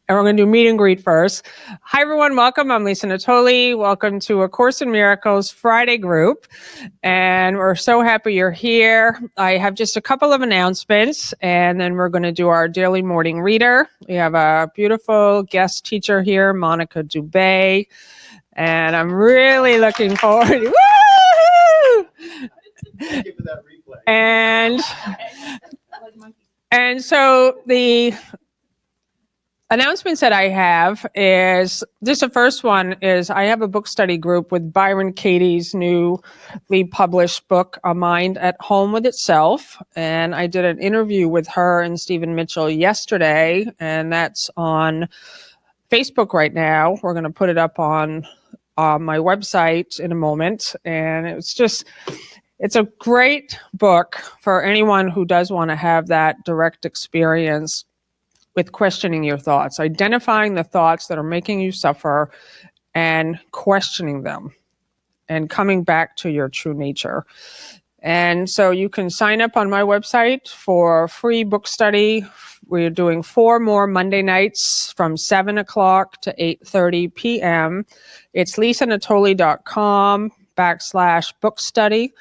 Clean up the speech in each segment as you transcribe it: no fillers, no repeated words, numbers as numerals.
And we're going to do meet and greet first. Hi, everyone. Welcome. I'm Lisa Natoli. Welcome to A Course in Miracles Friday group. And we're so happy you're here. I have just a couple of announcements, and then we're going to do our daily morning reader. We have a beautiful guest teacher here, Monica Dubay. And I'm really looking forward. Woo! Thank you for that replay. And so the announcements that I have is, the first one is I have a book study group with Byron Katie's newly published book, A Mind at Home with Itself. And I did an interview with her and Stephen Mitchell yesterday, and that's on Facebook right now. We're going to put it up on my website in a moment. And it's a great book for anyone who does want to have that direct experience with questioning your thoughts, identifying the thoughts that are making you suffer and questioning them and coming back to your true nature. And so you can sign up on my website for a free book study. We're doing 4 more Monday nights from 7 o'clock to 8:30 p.m. It's lisanatoli.com/book study.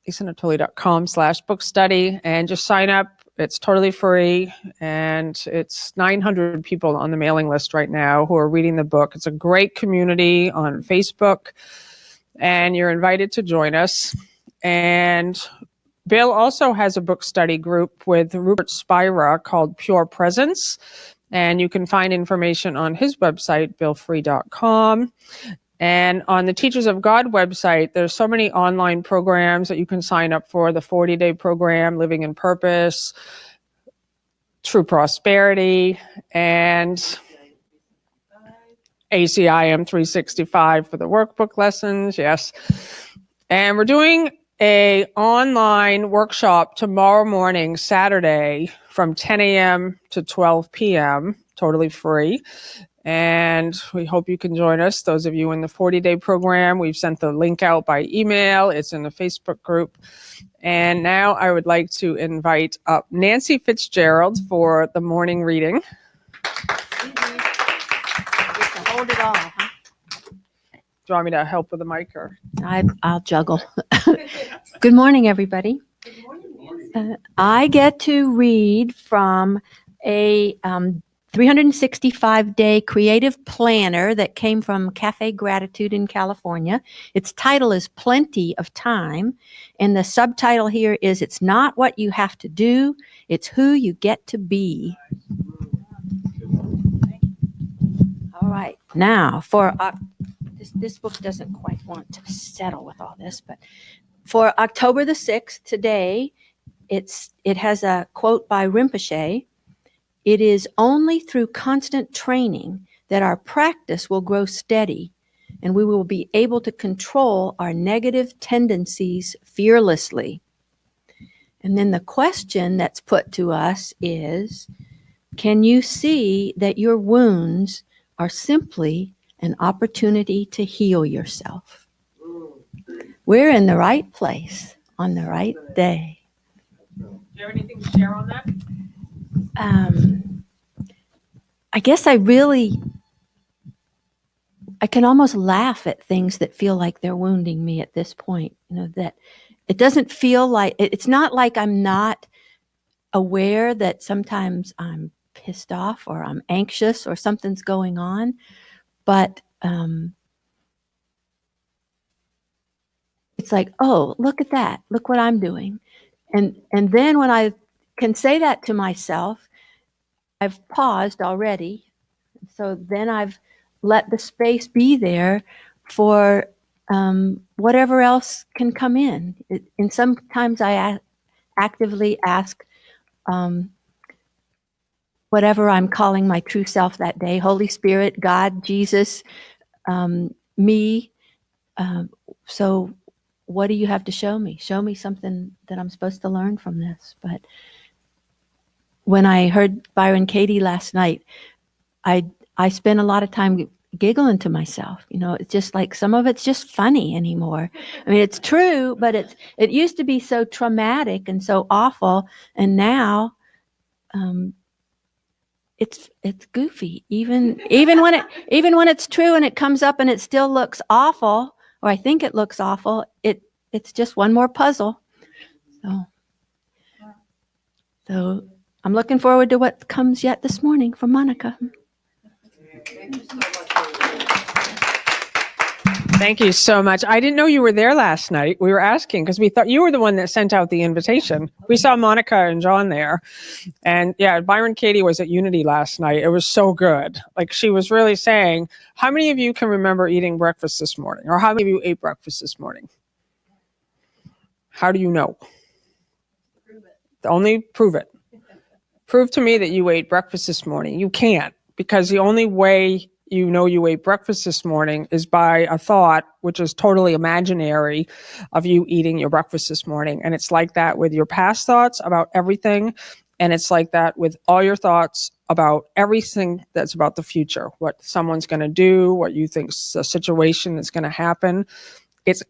lisanatoli.com/book study, and just sign up. It's totally free, and it's 900 people on the mailing list right now who are reading the book. It's a great community on Facebook, and you're invited to join us. And Bill also has a book study group with Rupert Spira called Pure Presence, and you can find information on his website, billfree.com. And on the Teachers of God website, there's so many online programs that you can sign up for. The 40-day program, Living in Purpose, True Prosperity, and ACIM 365 for the workbook lessons, yes. And we're doing an online workshop tomorrow morning, Saturday, from 10 a.m. to 12 p.m., totally free. And we hope you can join us. Those of you in the 40-day program, we've sent the link out by email. It's in the Facebook group. And now I would like to invite up Nancy Fitzgerald for the morning reading. Hold it all, huh? Do you want me to help with the mic? Or? I'll juggle. Good morning, everybody. Good morning. I get to read from a 365-day creative planner that came from Cafe Gratitude in California. Its title is Plenty of Time, and the subtitle here is It's Not What You Have to Do, It's Who You Get to Be. All right, now for this book doesn't quite want to settle with all this, but for October the 6th, today, it has a quote by Rinpoche. It is only through constant training that our practice will grow steady and we will be able to control our negative tendencies fearlessly. And then the question that's put to us is, can you see that your wounds are simply an opportunity to heal yourself? We're in the right place on the right day. Do you have anything to share on that? I guess I can almost laugh at things that feel like they're wounding me at this point. That it doesn't feel like, it's not like I'm not aware that sometimes I'm pissed off or I'm anxious or something's going on, but it's like, oh, look at that. Look what I'm doing. And then when I can say that to myself, I've paused already. So then I've let the space be there for whatever else can come in. And sometimes I actively ask whatever I'm calling my true self that day, Holy Spirit, God, Jesus, me. So what do you have to show me? Show me something that I'm supposed to learn from this. But when I heard Byron Katie last night, I spent a lot of time giggling to myself. It's just like some of it's just funny anymore. I mean, it's true, but it used to be so traumatic and so awful, and now it's goofy. Even when it's true and it comes up and it still looks awful, or I think it looks awful, it's just one more puzzle. So I'm looking forward to what comes yet this morning from Monica. Thank you so much. I didn't know you were there last night. We were asking because we thought you were the one that sent out the invitation. We saw Monica and John there. And yeah, Byron Katie was at Unity last night. It was so good. Like she was really saying, how many of you can remember eating breakfast this morning? Or how many of you ate breakfast this morning? How do you know? Only prove it. Prove to me that you ate breakfast this morning. You can't, because the only way you know you ate breakfast this morning is by a thought, which is totally imaginary, of you eating your breakfast this morning. And it's like that with your past thoughts about everything. And it's like that with all your thoughts about everything that's about the future, what someone's going to do, what you think's a situation that's going to happen. It's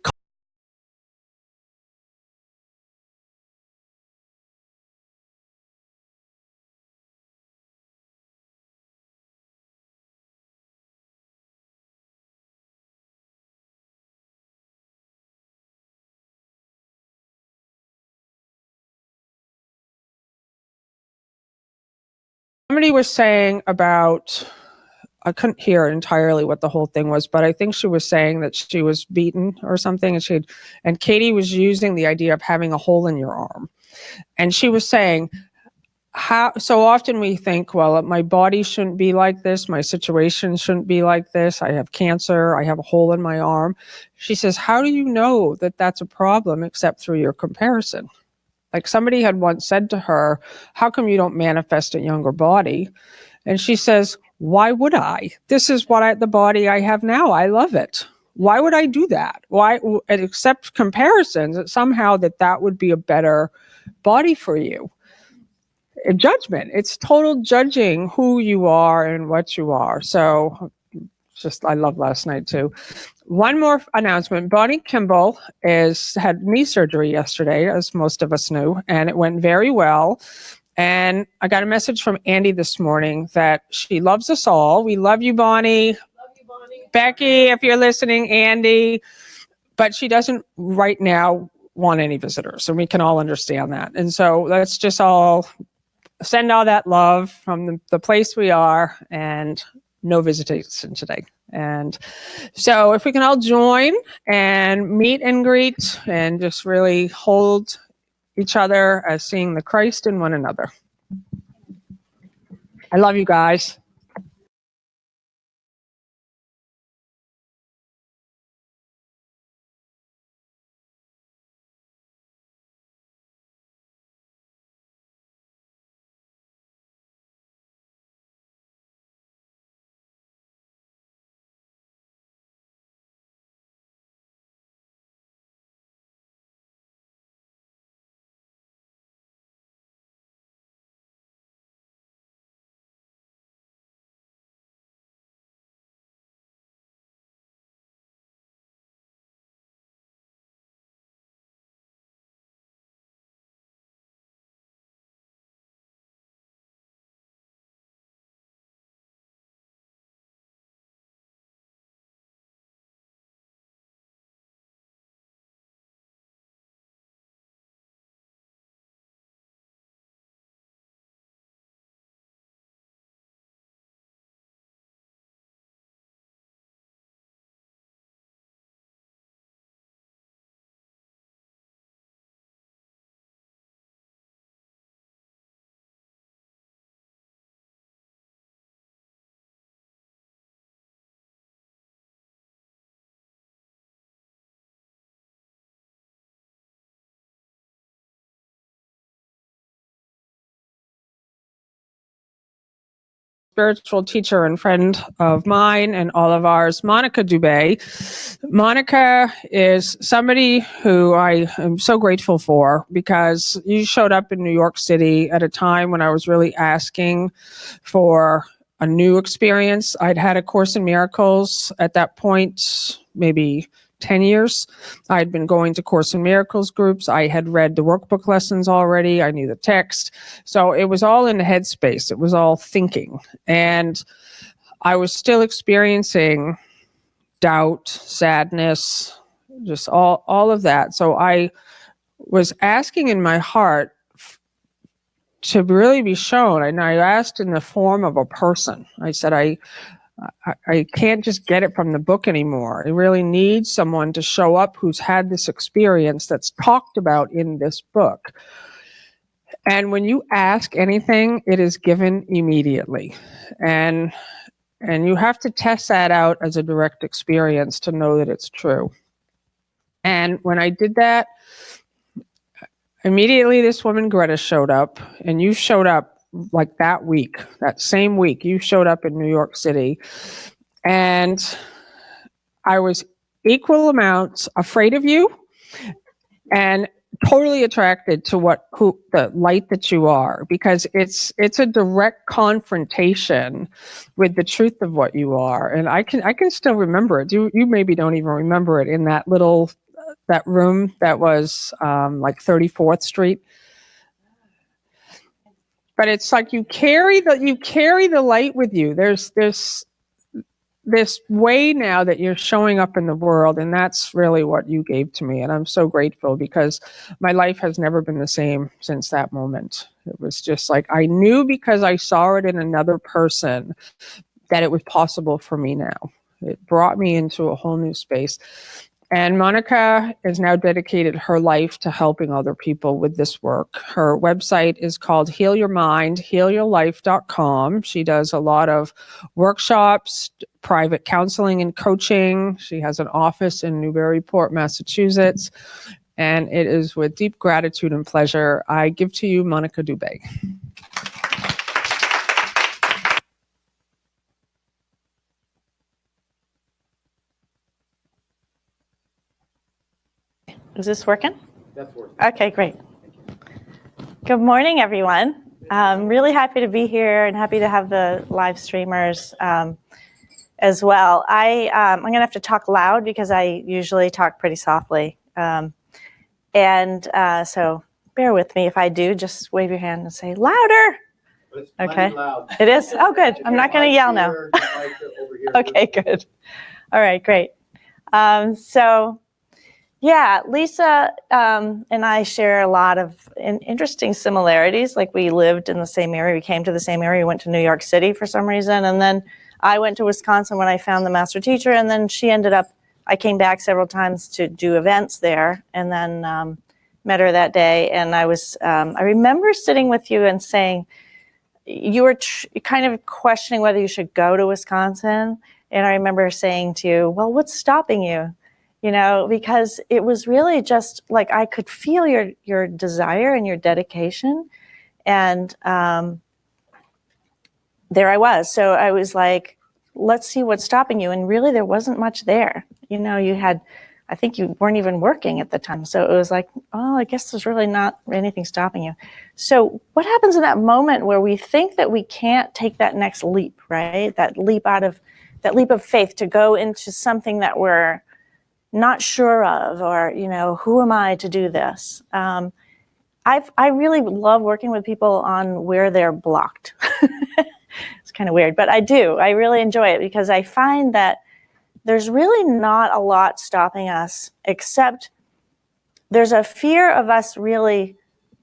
somebody was saying about, I couldn't hear entirely what the whole thing was, but I think she was saying that she was beaten or something, and Katie was using the idea of having a hole in your arm. And she was saying, how so often we think, well, my body shouldn't be like this, my situation shouldn't be like this, I have cancer, I have a hole in my arm. She says, how do you know that that's a problem except through your comparison? Like somebody had once said to her, how come you don't manifest a younger body? And she says, why would I? This is the body I have now. I love it. Why would I do that? Why accept comparisons that somehow that would be a better body for you? A judgment. It's total judging who you are and what you are. So I love last night too. One more announcement. Bonnie Kimball had knee surgery yesterday, as most of us knew, and it went very well. And I got a message from Andy this morning that she loves us all. We love you, Bonnie. Love you, Bonnie. Becky, if you're listening, Andy. But she doesn't right now want any visitors, and we can all understand that. And so let's just all send all that love from the place we are, and no visitation today. And so if we can all join and meet and greet and just really hold each other as seeing the Christ in one another. I love you guys. Spiritual teacher and friend of mine and all of ours, Monica Dubay. Monica is somebody who I am so grateful for, because you showed up in New York City at a time when I was really asking for a new experience. I'd had A Course in Miracles at that point, maybe 10 years. I had been going to Course in Miracles groups. I had read the workbook lessons already. I knew the text. So it was all in the headspace. It was all thinking. And I was still experiencing doubt, sadness, just all of that. So I was asking in my heart to really be shown. And I asked in the form of a person. I said, I can't just get it from the book anymore. I really need someone to show up who's had this experience that's talked about in this book. And when you ask anything, it is given immediately. And you have to test that out as a direct experience to know that it's true. And when I did that, immediately this woman, Greta, showed up, and you showed up like that week, that same week, you showed up in New York City. And I was equal amounts afraid of you and totally attracted to the light that you are, because it's a direct confrontation with the truth of what you are. And I can still remember it. You maybe don't even remember it, in that room that was like 34th Street. But it's like you carry the light with you. There's this way now that you're showing up in the world, and that's really what you gave to me. And I'm so grateful, because my life has never been the same since that moment. It was just like I knew, because I saw it in another person, that it was possible for me now. It brought me into a whole new space. And Monica has now dedicated her life to helping other people with this work. Her website is called healyourmindhealyourlife.com. She does a lot of workshops, private counseling and coaching. She has an office in Newburyport, Massachusetts. And it is with deep gratitude and pleasure I give to you Monica Dubay. Is this working? That's working. Okay, great. Good morning, everyone. I'm really happy to be here and happy to have the live streamers as well. I'm going to have to talk loud because I usually talk pretty softly. So bear with me. If I do, just wave your hand and say louder. It's Okay. loud. It is? Oh, good. I'm not going to yell now. Here, over here. Okay, good. All right, great. Yeah, Lisa and I share a lot of interesting similarities. Like, we lived in the same area, we came to the same area, we went to New York City for some reason, and then I went to Wisconsin when I found the master teacher, and then I came back several times to do events there, and then met her that day. And I remember sitting with you and saying, you were kind of questioning whether you should go to Wisconsin, and I remember saying to you, well, what's stopping you? Because it was really just like I could feel your desire and your dedication. And there I was. So I was like, let's see what's stopping you. And really, there wasn't much there. I think you weren't even working at the time. So it was like, oh, I guess there's really not anything stopping you. So what happens in that moment where we think that we can't take that next leap, right? That leap of faith to go into something that we're not sure of, or, who am I to do this? I really love working with people on where they're blocked. It's kind of weird, but I do. I really enjoy it, because I find that there's really not a lot stopping us, except there's a fear of us really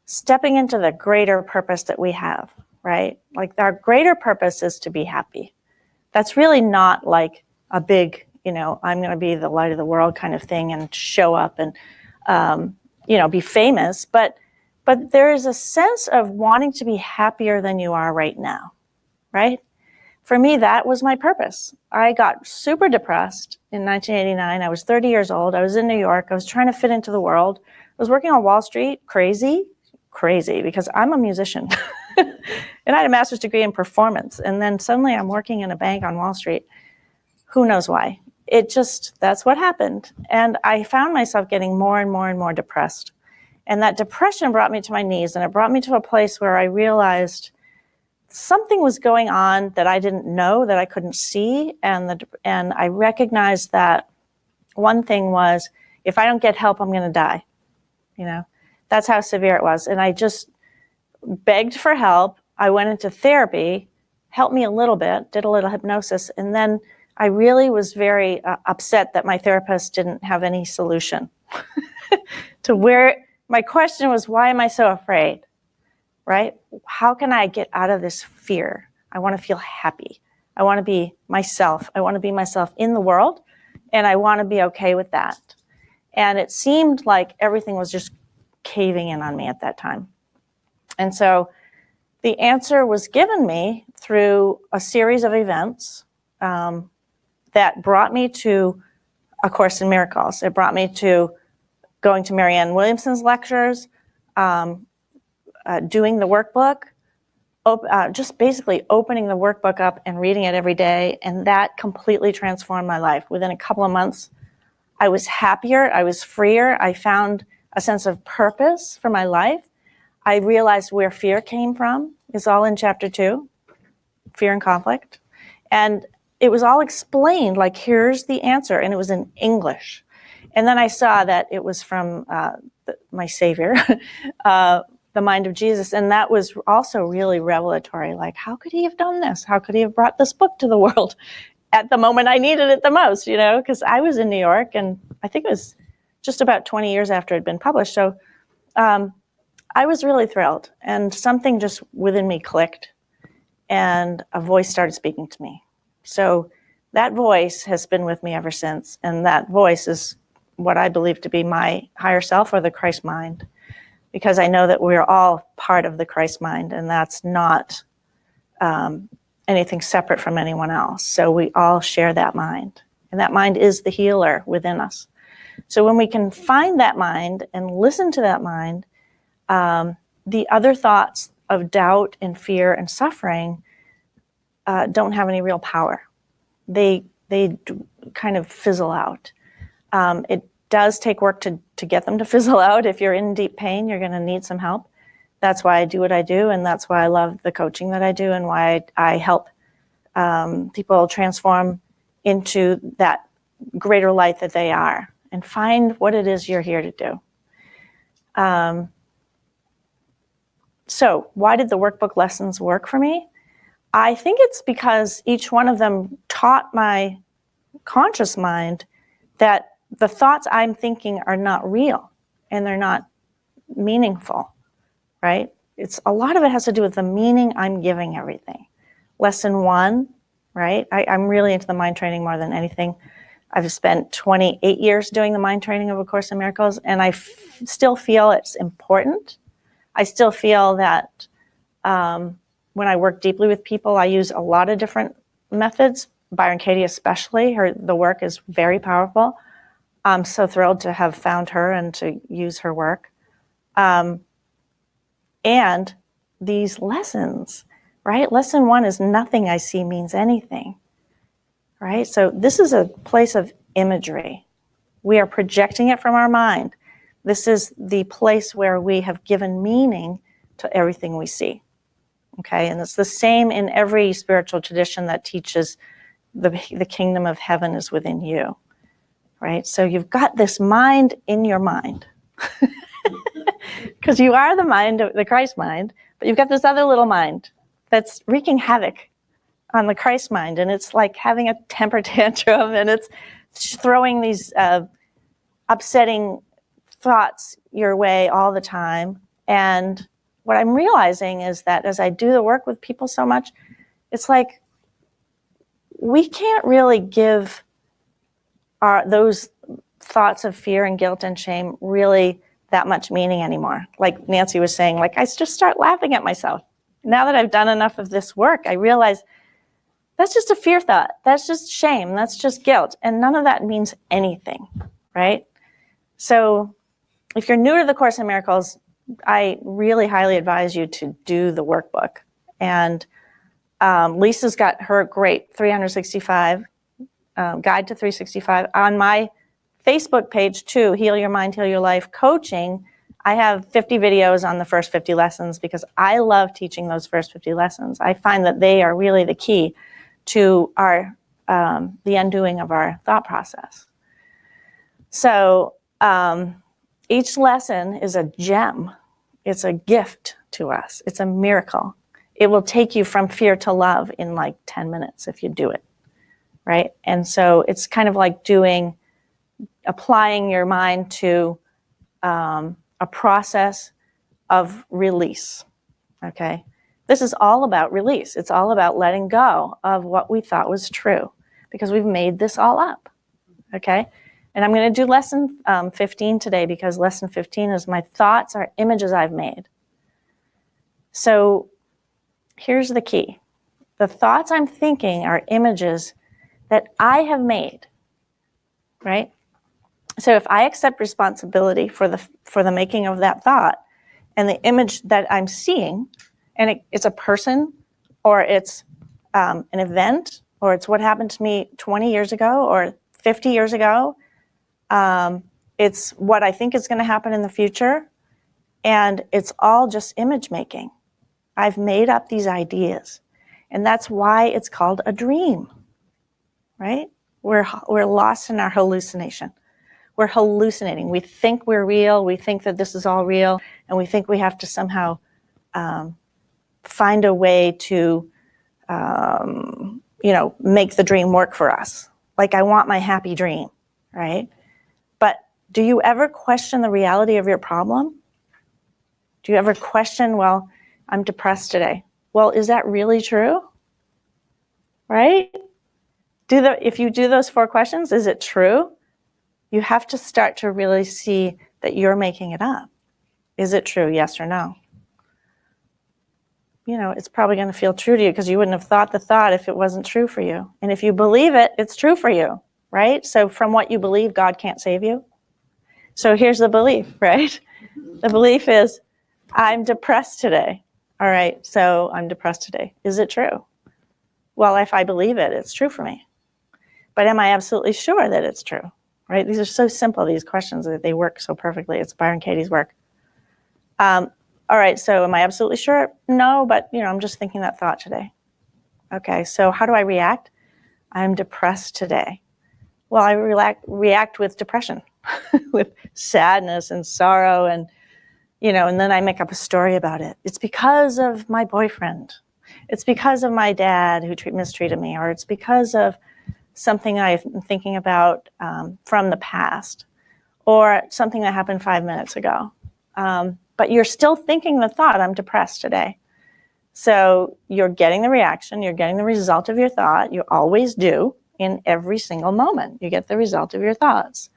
stepping into the greater purpose that we have, right? Like, our greater purpose is to be happy. That's really not like a big, I'm going to be the light of the world kind of thing and show up and, be famous. But there is a sense of wanting to be happier than you are right now, right? For me, that was my purpose. I got super depressed in 1989. I was 30 years old. I was in New York. I was trying to fit into the world. I was working on Wall Street, crazy, because I'm a musician. And I had a master's degree in performance. And then suddenly I'm working in a bank on Wall Street. Who knows why? That's what happened. And I found myself getting more and more and more depressed. And that depression brought me to my knees, and it brought me to a place where I realized something was going on that I didn't know, that I couldn't see. And I recognized that one thing was, if I don't get help, I'm going to die. You know, that's how severe it was. And I just begged for help. I went into therapy, helped me a little bit, did a little hypnosis. And then I really was very upset that my therapist didn't have any solution to where my question was, why am I so afraid? Right? How can I get out of this fear? I want to feel happy. I want to be myself. I want to be myself in the world, and I want to be okay with that. And it seemed like everything was just caving in on me at that time. And so the answer was given me through a series of events that brought me to A Course in Miracles. It brought me to going to Marianne Williamson's lectures, doing the workbook, just basically opening the workbook up and reading it every day. And that completely transformed my life. Within a couple of months, I was happier, I was freer, I found a sense of purpose for my life. I realized where fear came from. It's all in chapter 2, fear and conflict. And it was all explained, like, here's the answer, and it was in English. And then I saw that it was from my Savior, the mind of Jesus, and that was also really revelatory. Like, how could he have done this? How could he have brought this book to the world at the moment I needed it the most, you know? Because I was in New York, and I think it was just about 20 years after it had been published. So I was really thrilled, and something just within me clicked, and a voice started speaking to me. So that voice has been with me ever since, and that voice is what I believe to be my higher self, or the Christ mind, because I know that we're all part of the Christ mind, and that's not anything separate from anyone else. So we all share that mind, and that mind is the healer within us. So when we can find that mind and listen to that mind, the other thoughts of doubt and fear and suffering don't have any real power. They kind of fizzle out. It does take work to get them to fizzle out. If you're in deep pain, you're going to need some help. That's why I do what I do, and that's why I love the coaching that I do, and why I help people transform into that greater light that they are, and find what it is you're here to do. So why did the workbook lessons work for me? I think it's because each one of them taught my conscious mind that the thoughts I'm thinking are not real, and they're not meaningful, right? A lot of it has to do with the meaning I'm giving everything. Lesson 1, right? I'm really into the mind training more than anything. I've spent 28 years doing the mind training of A Course in Miracles, and I still feel it's important. I still feel that when I work deeply with people, I use a lot of different methods. Byron Katie especially, the work is very powerful. I'm so thrilled to have found her and to use her work. And these lessons, right? Lesson 1 is nothing I see means anything, right? So this is a place of imagery. We are projecting it from our mind. This is the place where we have given meaning to everything we see, okay? And it's the same in every spiritual tradition that teaches the kingdom of heaven is within you, right? So you've got this mind in your mind, because you are the mind, the Christ mind, but you've got this other little mind that's wreaking havoc on the Christ mind, and it's like having a temper tantrum, and it's throwing these upsetting thoughts your way all the time. And what I'm realizing is that as I do the work with people so much, it's like we can't really give those thoughts of fear and guilt and shame really that much meaning anymore. Like Nancy was saying, like, I just start laughing at myself. Now that I've done enough of this work, I realize that's just a fear thought. That's just shame. That's just guilt. And none of that means anything, right? So if you're new to the Course in Miracles, I really highly advise you to do the workbook. And Lisa's got her great 365, Guide to 365. On my Facebook page too, Heal Your Mind, Heal Your Life Coaching, I have 50 videos on the first 50 lessons, because I love teaching those first 50 lessons. I find that they are really the key to the undoing of our thought process. So each lesson is a gem. It's a gift to us. It's a miracle. It will take you from fear to love in like 10 minutes if you do it, right? And so it's kind of like applying your mind to a process of release, okay? This is all about release. It's all about letting go of what we thought was true because we've made this all up, okay? And I'm going to do lesson 15 today because lesson 15 is my thoughts are images I've made. So here's the key. The thoughts I'm thinking are images that I have made, right? So if I accept responsibility for the making of that thought and the image that I'm seeing, and it's a person or it's an event or it's what happened to me 20 years ago or 50 years ago, it's what I think is going to happen in the future, and it's all just image making. I've made up these ideas, and that's why it's called a dream, right? We're lost in our hallucination. We're hallucinating. We think we're real. We think that this is all real, and we think we have to somehow find a way to, make the dream work for us. Like I want my happy dream, right? But do you ever question the reality of your problem? Do you ever question, well, I'm depressed today. Well, is that really true? Right? If you do those 4 questions, is it true? You have to start to really see that you're making it up. Is it true? Yes or no? It's probably going to feel true to you because you wouldn't have thought the thought if it wasn't true for you. And if you believe it, it's true for you, right? So from what you believe, God can't save you. So here's the belief, right? The belief is, I'm depressed today. All right, so I'm depressed today. Is it true? Well, if I believe it, it's true for me. But am I absolutely sure that it's true? Right? These are so simple, these questions, that they work so perfectly. It's Byron Katie's work. All right, so am I absolutely sure? No, but I'm just thinking that thought today. Okay, so how do I react? I'm depressed today. Well, I react with depression, with sadness and sorrow, and and then I make up a story about it. It's because of my boyfriend. It's because of my dad who mistreated me, or it's because of something I'm thinking about from the past, or something that happened 5 minutes ago. But you're still thinking the thought, I'm depressed today. So you're getting the reaction, you're getting the result of your thought. You always do in every single moment. You get the result of your thoughts.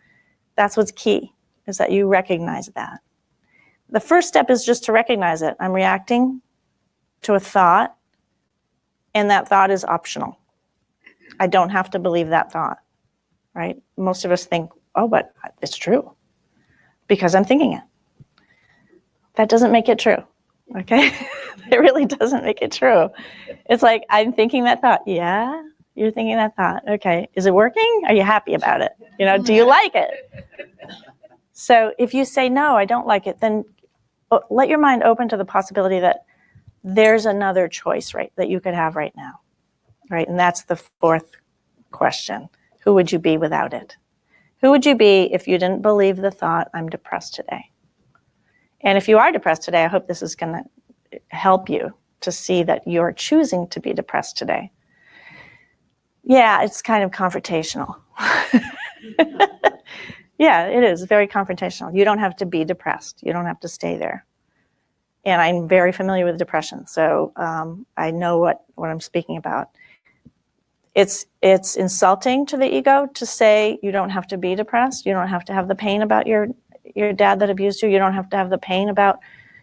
That's what's key, is that you recognize that. The first step is just to recognize it. I'm reacting to a thought, and that thought is optional. I don't have to believe that thought, right? Most of us think, oh, but it's true because I'm thinking it. That doesn't make it true, okay? It really doesn't make it true. It's like, I'm thinking that thought. Yeah, you're thinking that thought. Okay, is it working? Are you happy about it? Do you like it? So if you say, no, I don't like it, then let your mind open to the possibility that there's another choice, right, that you could have right now, right? And that's the 4th question. Who would you be without it? Who would you be if you didn't believe the thought, I'm depressed today? And if you are depressed today, I hope this is going to help you to see that you're choosing to be depressed today. Yeah, it's kind of confrontational. Yeah, it is very confrontational. You don't have to be depressed. You don't have to stay there. And I'm very familiar with depression, so I know what I'm speaking about. It's insulting to the ego to say you don't have to be depressed. You don't have to have the pain about your dad that abused you. You don't have to have the pain about,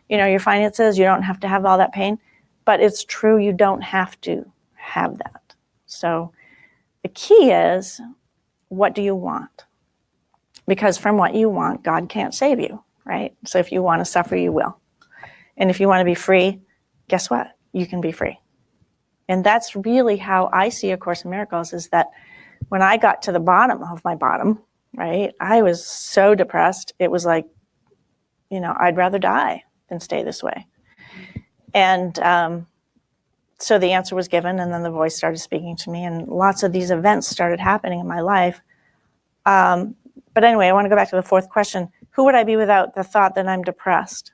your finances. You don't have to have all that pain. But it's true, you don't have to have that. So the key is, what do you want? Because from what you want, God can't save you, right? So if you want to suffer, you will. And if you want to be free, guess what? You can be free. And that's really how I see A Course in Miracles, is that when I got to the bottom of my bottom, right, I was so depressed. It was like, I'd rather die than stay this way. And so the answer was given, and then the voice started speaking to me, and lots of these events started happening in my life. But anyway, I want to go back to the fourth question. Who would I be without the thought that I'm depressed?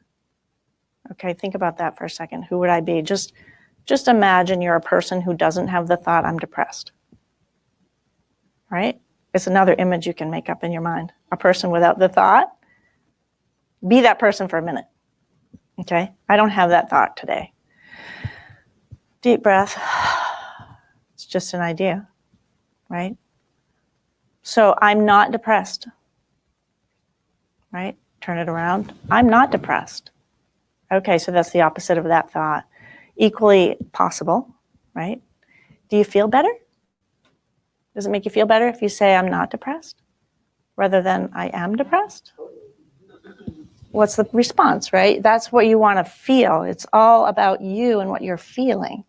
Okay, think about that for a second. Who would I be? Just imagine you're a person who doesn't have the thought, I'm depressed. Right? It's another image you can make up in your mind. A person without the thought. Be that person for a minute. Okay? I don't have that thought today. Deep breath. It's just an idea. Right? So I'm not depressed. Right? Turn it around. I'm not depressed. Okay, so that's the opposite of that thought. Equally possible, right? Do you feel better? Does it make you feel better if you say I'm not depressed rather than I am depressed? What's the response, right? That's what you want to feel. It's all about you and what you're feeling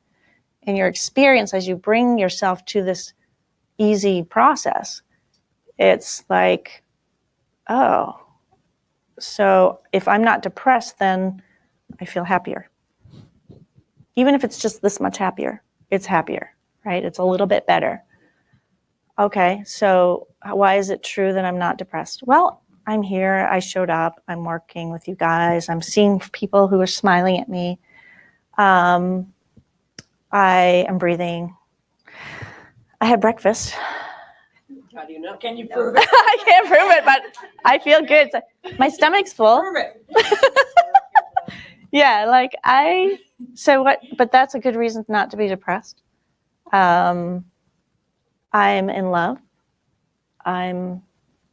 and your experience as you bring yourself to this easy process. It's like, oh, so if I'm not depressed, then I feel happier. Even if it's just this much happier, it's happier, right? It's a little bit better. Okay, so why is it true that I'm not depressed? Well, I'm here, I showed up, I'm working with you guys, I'm seeing people who are smiling at me. I am breathing. I had breakfast. How do you know? Can you prove it? I can't prove it, but I feel good. My stomach's full. Prove it. Yeah, but that's a good reason not to be depressed. I'm in love. I'm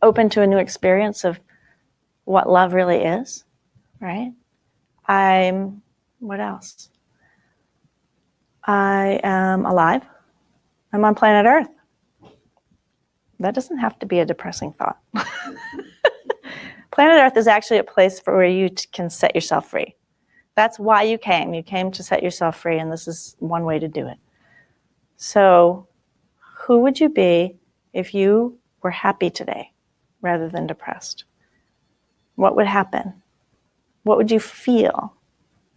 open to a new experience of what love really is, right? What else? I am alive. I'm on planet Earth. That doesn't have to be a depressing thought. Planet Earth is actually a place where you can set yourself free. That's why you came. You came to set yourself free, and this is one way to do it. So, who would you be if you were happy today rather than depressed? What would happen? What would you feel?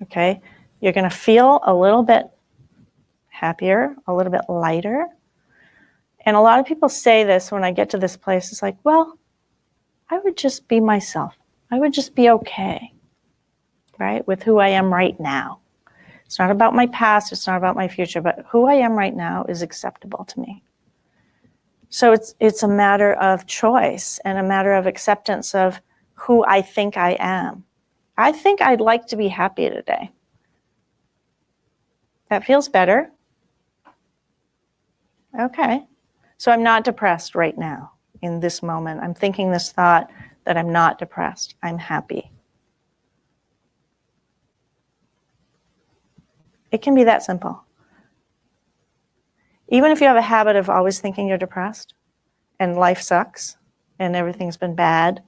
Okay? You're going to feel a little bit happier, a little bit lighter. And a lot of people say this when I get to this place. It's like, well, I would just be myself. I would just be okay, right, with who I am right now. It's not about my past. It's not about my future. But who I am right now is acceptable to me. So it's a matter of choice and a matter of acceptance of who I think I am. I think I'd like to be happy today. That feels better. Okay. So I'm not depressed right now in this moment. I'm thinking this thought that I'm not depressed. I'm happy. It can be that simple. Even if you have a habit of always thinking you're depressed and life sucks and everything's been bad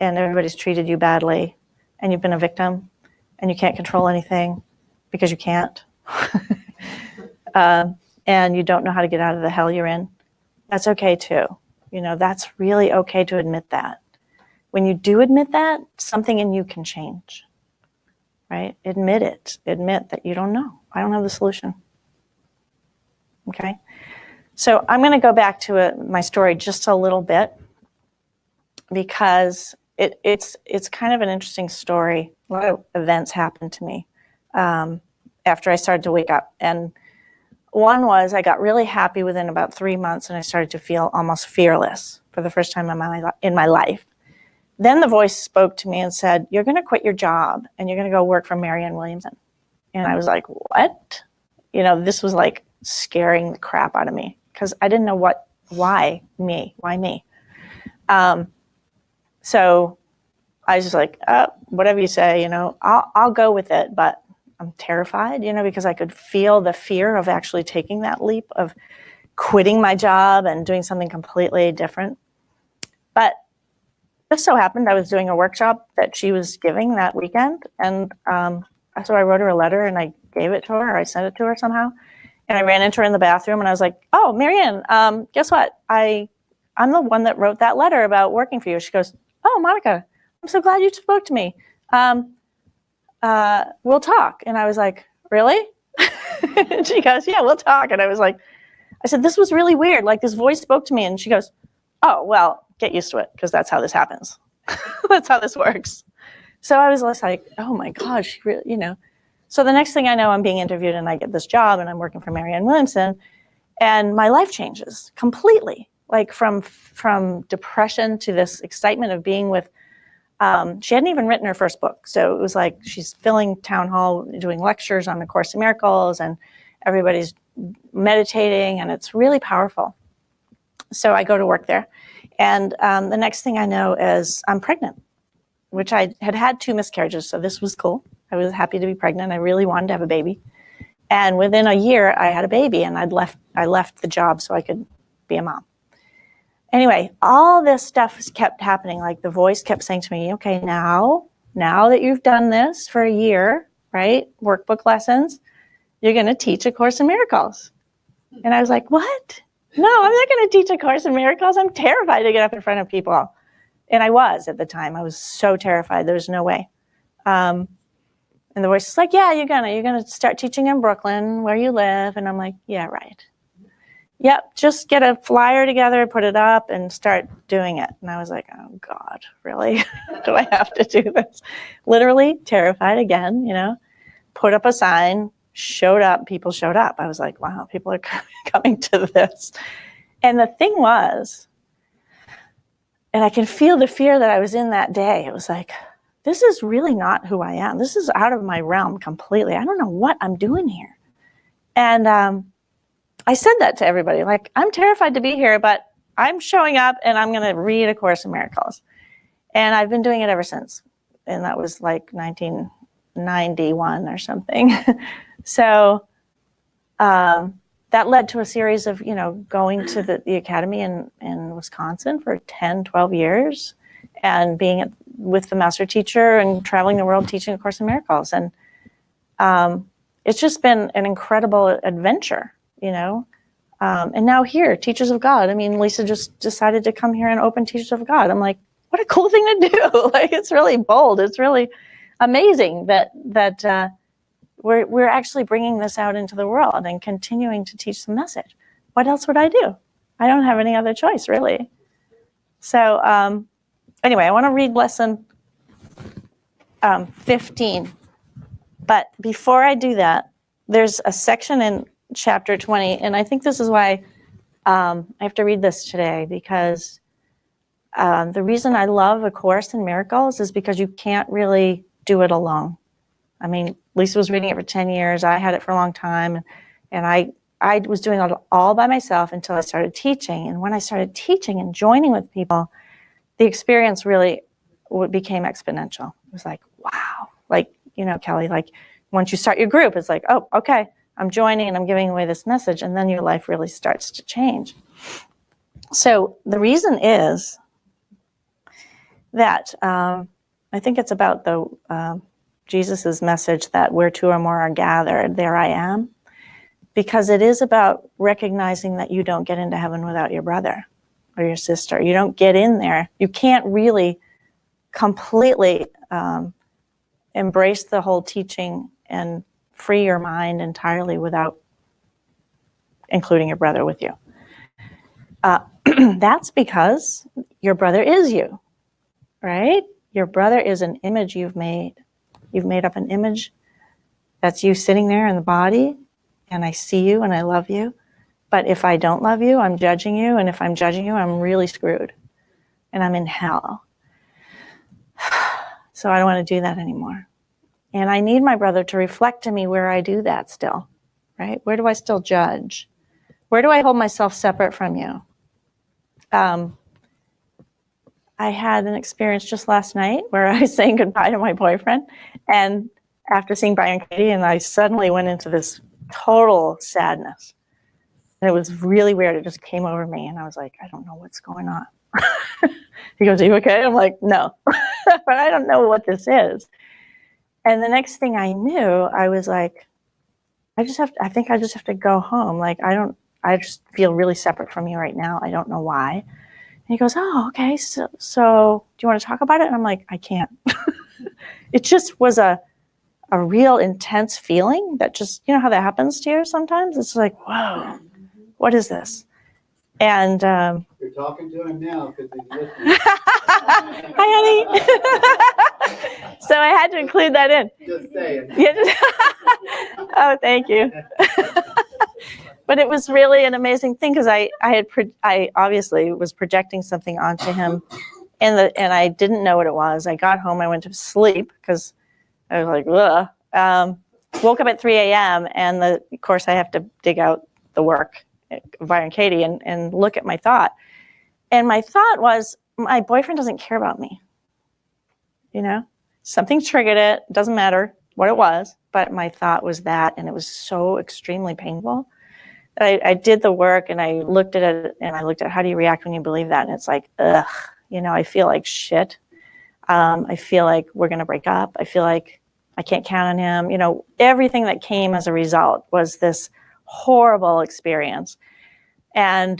and everybody's treated you badly and you've been a victim and you can't control anything because you can't and you don't know how to get out of the hell you're in, that's okay too. You know, that's really okay to admit that. When you do admit that, something in you can change, right? Admit it. Admit that you don't know. I don't have the solution. Okay? So I'm going to go back to my story just a little bit because it's kind of an interesting story. A lot of events happened to me after I started to wake up. And one was I got really happy within about 3 months and I started to feel almost fearless for the first time in my life. Then the voice spoke to me and said, you're going to quit your job and you're going to go work for Marianne Williamson. And I was like, what? You know, this was like scaring the crap out of me because I didn't know why me? So I was just like, whatever you say, you know, I'll go with it, but I'm terrified, you know, because I could feel the fear of actually taking that leap of quitting my job and doing something completely different. But just so happened I was doing a workshop that she was giving that weekend. And so I wrote her a letter and I gave it to her, or I sent it to her somehow. And I ran into her in the bathroom and I was like, oh, Marianne, guess what? I'm the one that wrote that letter about working for you. She goes, oh, Monica, I'm so glad you spoke to me. We'll talk. And I was like, really? And she goes, yeah, we'll talk. And I was like, I said, this was really weird. Like this voice spoke to me and she goes, oh, well, get used to it because that's how this happens. That's how this works. So I was just like, oh my gosh, really, you know. So the next thing I know, I'm being interviewed and I get this job and I'm working for Marianne Williamson, and my life changes completely, like from depression to this excitement of being with, she hadn't even written her first book. So it was like she's filling town hall, doing lectures on the Course in Miracles, and everybody's meditating, and it's really powerful. So I go to work there. And the next thing I know is I'm pregnant, which I had had 2 miscarriages. So this was cool. I was happy to be pregnant. I really wanted to have a baby. And within a year, I had a baby, and I left the job so I could be a mom. Anyway, all this stuff kept happening. Like the voice kept saying to me, okay, now that you've done this for a year, right? Workbook lessons, you're going to teach A Course in Miracles. And I was like, what? No, I'm not going to teach A Course in Miracles. I'm terrified to get up in front of people. And I was at the time. I was so terrified. There was no way. And the voice is like, yeah, you're gonna start teaching in Brooklyn where you live. And I'm like, yeah, right. Yep, just get a flyer together, put it up, and start doing it. And I was like, oh God, really? Do I have to do this? Literally terrified again, you know, put up a sign, showed up, people showed up. I was like, wow, people are coming to this. And the thing was, and I can feel the fear that I was in that day. It was like, this is really not who I am. This is out of my realm completely. I don't know what I'm doing here. And I said that to everybody, like, I'm terrified to be here, but I'm showing up and I'm going to read A Course in Miracles. And I've been doing it ever since. And that was like 1991 or something. So that led to a series of, you know, going to the academy in Wisconsin for 10, 12 years and being with the master teacher and traveling the world teaching A Course in Miracles. And it's just been an incredible adventure, you know. And now here, Teachers of God. I mean, Lisa just decided to come here and open Teachers of God. I'm like, what a cool thing to do. Like, it's really bold. It's really amazing that we're actually bringing this out into the world and continuing to teach the message. What else would I do? I don't have any other choice, really. So anyway, I want to read lesson 15. But before I do that, there's a section in chapter 20, and I think this is why I have to read this today, because the reason I love A Course in Miracles is because you can't really do it alone. I mean, Lisa was reading it for 10 years. I had it for a long time, and I was doing it all by myself until I started teaching. And when I started teaching and joining with people, the experience really became exponential. It was like, wow. Like, you know, Kelly, like once you start your group, it's like, oh, okay, I'm joining and I'm giving away this message. And then your life really starts to change. So the reason is that I think it's about the Jesus's message that where 2 or more are gathered, there I am. Because it is about recognizing that you don't get into heaven without your brother or your sister. You don't get in there. You can't really completely embrace the whole teaching and free your mind entirely without including your brother with you. That's because your brother is you, right? Your brother is an image you've made. You've made up an image that's you sitting there in the body, and I see you and I love you. But if I don't love you, I'm judging you. And if I'm judging you, I'm really screwed. And I'm in hell. So I don't want to do that anymore. And I need my brother to reflect to me where I do that still, right? Where do I still judge? Where do I hold myself separate from you? I had an experience just last night where I was saying goodbye to my boyfriend. And after seeing Byron Katie, and I suddenly went into this total sadness. And it was really weird. It just came over me. And I was like, I don't know what's going on. He goes, are you okay? I'm like, no, but I don't know what this is. And the next thing I knew, I was like, I think I just have to go home. Like, I just feel really separate from you right now. I don't know why. And he goes, oh, okay. So do you want to talk about it? And I'm like, I can't. It just was a real intense feeling that just, you know how that happens to you sometimes? It's like, whoa, what is this? And You're talking to him now because he's listening. Hi, honey. So I had to include that in. Just saying. Yeah, oh, thank you. But it was really an amazing thing because I obviously was projecting something onto him, and I didn't know what it was. I got home, I went to sleep because I was like, ugh. Woke up at 3 a.m. and of course I have to dig out the work, Byron Katie, and look at my thought. And my thought was, my boyfriend doesn't care about me. You know, something triggered it. Doesn't matter what it was, but my thought was that, and it was so extremely painful. I did the work and I looked at it and I looked at how do you react when you believe that, and it's like, ugh, you know, I feel like shit. I feel like we're gonna break up. I feel like I can't count on him. You know, everything that came as a result was this horrible experience. And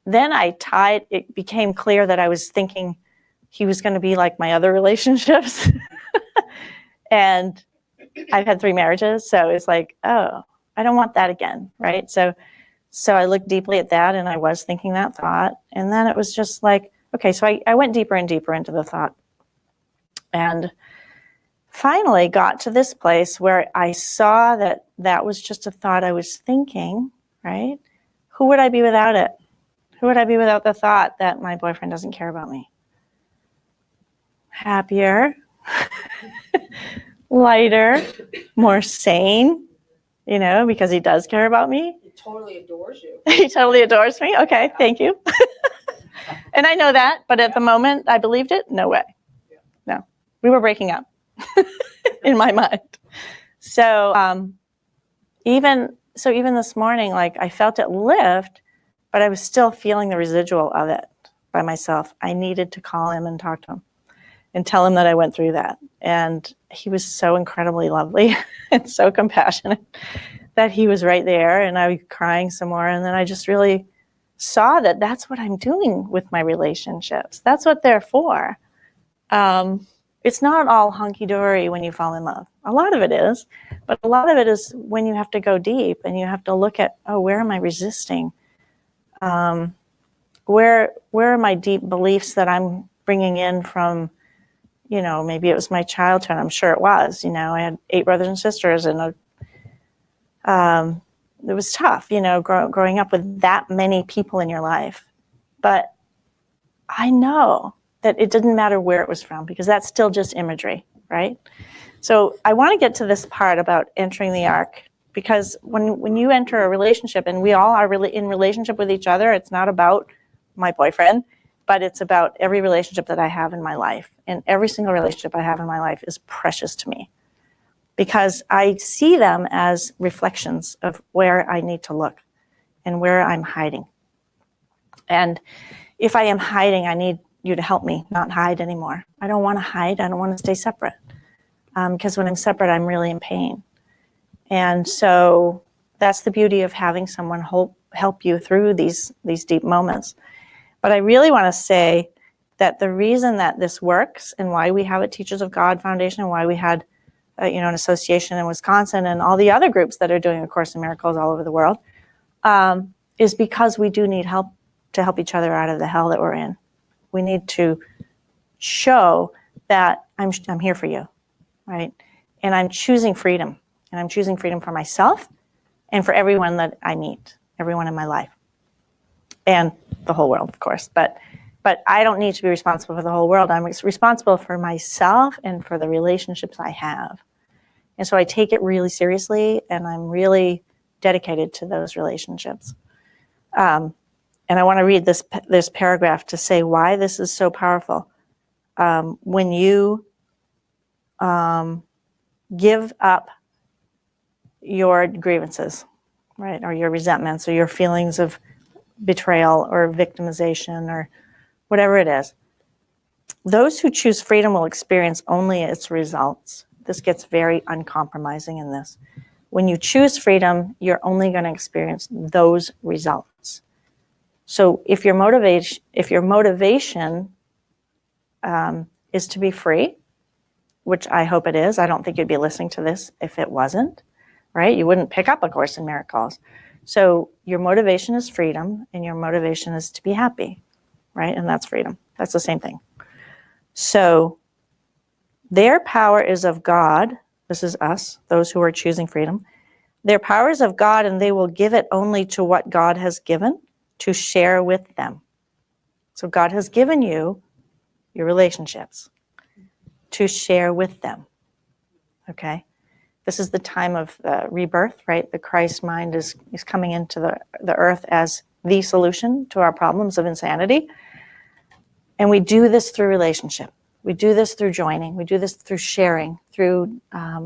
then it became clear that I was thinking he was going to be like my other relationships. And I've had 3 marriages. So it's like, oh, I don't want that again. Right. So I looked deeply at that and I was thinking that thought. And then it was just like, okay, so I went deeper and deeper into the thought. And finally got to this place where I saw that that was just a thought I was thinking, right? Who would I be without it? Who would I be without the thought that my boyfriend doesn't care about me? Happier, lighter, more sane, you know, because he does care about me. He totally adores you. He totally adores me. Okay, thank you. And I know that, but at the moment I believed it. No way. No, we were breaking up in my mind. So even this morning, like I felt it lift, but I was still feeling the residual of it by myself. I needed to call him and talk to him and tell him that I went through that. And he was so incredibly lovely and so compassionate that he was right there, and I was crying some more. And then I just really saw that that's what I'm doing with my relationships. That's what they're for. It's not all hunky-dory when you fall in love. A lot of it is, but a lot of it is when you have to go deep and you have to look at, oh, where am I resisting? Where are my deep beliefs that I'm bringing in from, you know, maybe it was my childhood. I'm sure it was. You know, I had 8 brothers and sisters, and it was tough, you know, growing up with that many people in your life. But I know that it didn't matter where it was from, because that's still just imagery, right? So I want to get to this part about entering the ark, because when you enter a relationship, and we all are really in relationship with each other, it's not about my boyfriend, but it's about every relationship that I have in my life. And every single relationship I have in my life is precious to me, because I see them as reflections of where I need to look and where I'm hiding. And if I am hiding, I need you to help me not hide anymore. I don't want to hide. I don't want to stay separate, because when I'm separate, I'm really in pain. And so that's the beauty of having someone help you through these deep moments. But I really want to say that the reason that this works, and why we have a Teachers of God Foundation, and why we had an association in Wisconsin and all the other groups that are doing A Course in Miracles all over the world, is because we do need help to help each other out of the hell that we're in. We need to show that I'm here for you, right? And I'm choosing freedom. And I'm choosing freedom for myself and for everyone that I meet, everyone in my life. And the whole world, of course. But I don't need to be responsible for the whole world. I'm responsible for myself and for the relationships I have. And so I take it really seriously, and I'm really dedicated to those relationships. And I want to read this paragraph to say why this is so powerful. When you give up your grievances, right, or your resentments, or your feelings of betrayal or victimization or whatever it is, those who choose freedom will experience only its results. This gets very uncompromising in this. When you choose freedom, you're only going to experience those results. So if your motivation is to be free, which I hope it is, I don't think you'd be listening to this if it wasn't, right? You wouldn't pick up A Course in Miracles. So your motivation is freedom, and your motivation is to be happy, right? And that's freedom. That's the same thing. So their power is of God. This is us, those who are choosing freedom. Their power is of God, and they will give it only to what God has given to share with them. So God has given you your relationships to share with them. Okay? This is the time of rebirth, right? The Christ mind is coming into the earth as the solution to our problems of insanity. And we do this through relationship. We do this through joining. We do this through sharing, through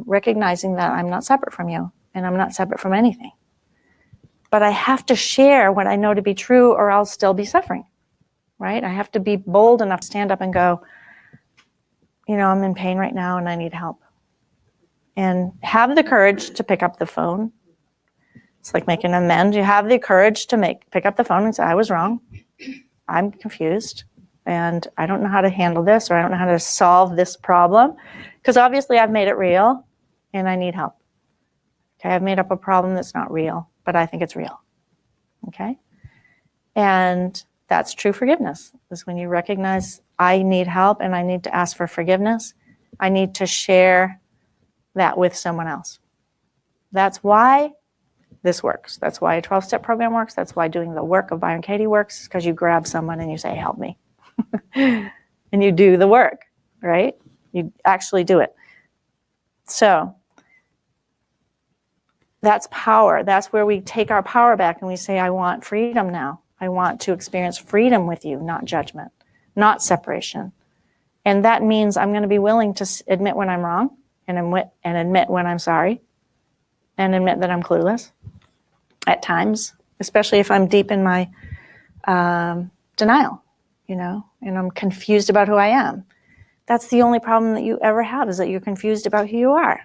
recognizing that I'm not separate from you and I'm not separate from anything. But I have to share what I know to be true or I'll still be suffering, right? I have to be bold enough to stand up and go, I'm in pain right now and I need help. And have the courage to pick up the phone. It's like making an amends. You have the courage to pick up the phone and say, I was wrong. I'm confused. And I don't know how to handle this, or I don't know how to solve this problem. Because obviously I've made it real and I need help. Okay, I've made up a problem that's not real, but I think it's real. Okay? And that's true forgiveness, is when you recognize I need help and I need to ask for forgiveness. I need to share that with someone else. That's why this works. That's why a 12-step program works. That's why doing the work of Byron Katie works, because you grab someone and you say, help me. And you do the work, right? You actually do it. So that's power. That's where we take our power back and we say, I want freedom now. I want to experience freedom with you, not judgment, not separation. And that means I'm going to be willing to admit when I'm wrong and admit when I'm sorry and admit that I'm clueless at times, especially if I'm deep in my denial, and I'm confused about who I am. That's the only problem that you ever have, is that you're confused about who you are.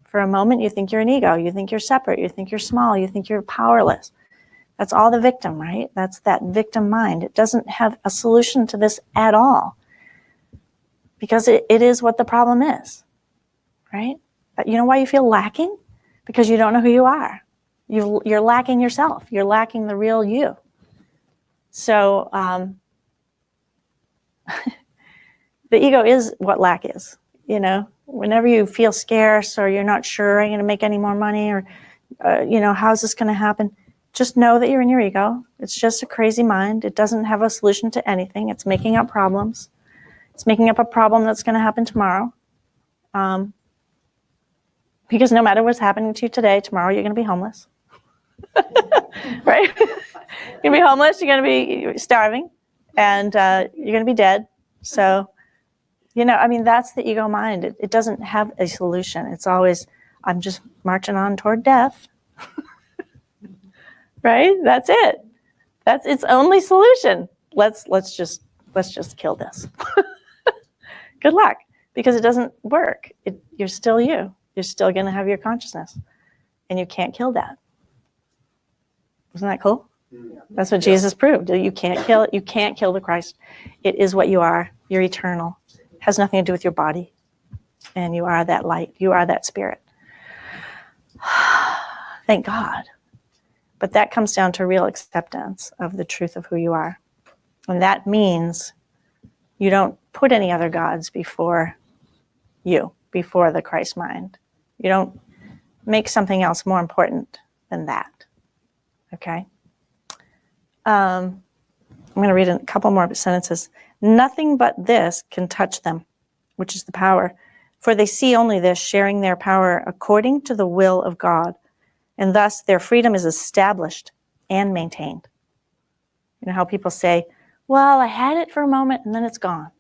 For a moment, you think you're an ego. You think you're separate. You think you're small. You think you're powerless. That's all the victim, right? That's that victim mind. It doesn't have a solution to this at all, because it is what the problem is, right? You know why you feel lacking? Because you don't know who you are. You're lacking yourself. You're lacking the real you. So the ego is what lack is, Whenever you feel scarce or you're not sure, I'm going to make any more money, or, how's this going to happen? Just know that you're in your ego. It's just a crazy mind. It doesn't have a solution to anything. It's making up problems. It's making up a problem that's going to happen tomorrow. Because no matter what's happening to you today, tomorrow you're going to be homeless. Right? You're going to be homeless. You're going to be starving. And you're going to be dead. So, that's the ego mind. It doesn't have a solution. It's always, I'm just marching on toward death. Right? That's it. That's its only solution. Let's just kill this. Good luck, because it doesn't work. You're still you. You're still going to have your consciousness, and you can't kill that. Isn't that cool? That's what Jesus proved. You can't kill it. You can't kill the Christ. It is what you are. You're eternal. It has nothing to do with your body, and you are that light. You are that spirit. Thank God. But that comes down to real acceptance of the truth of who you are. And that means you don't put any other gods before you, before the Christ mind. You don't make something else more important than that. Okay? I'm going to read a couple more sentences. Nothing but this can touch them, which is the power. For they see only this, sharing their power according to the will of God. And thus their freedom is established and maintained. You know how people say, well, I had it for a moment and then it's gone.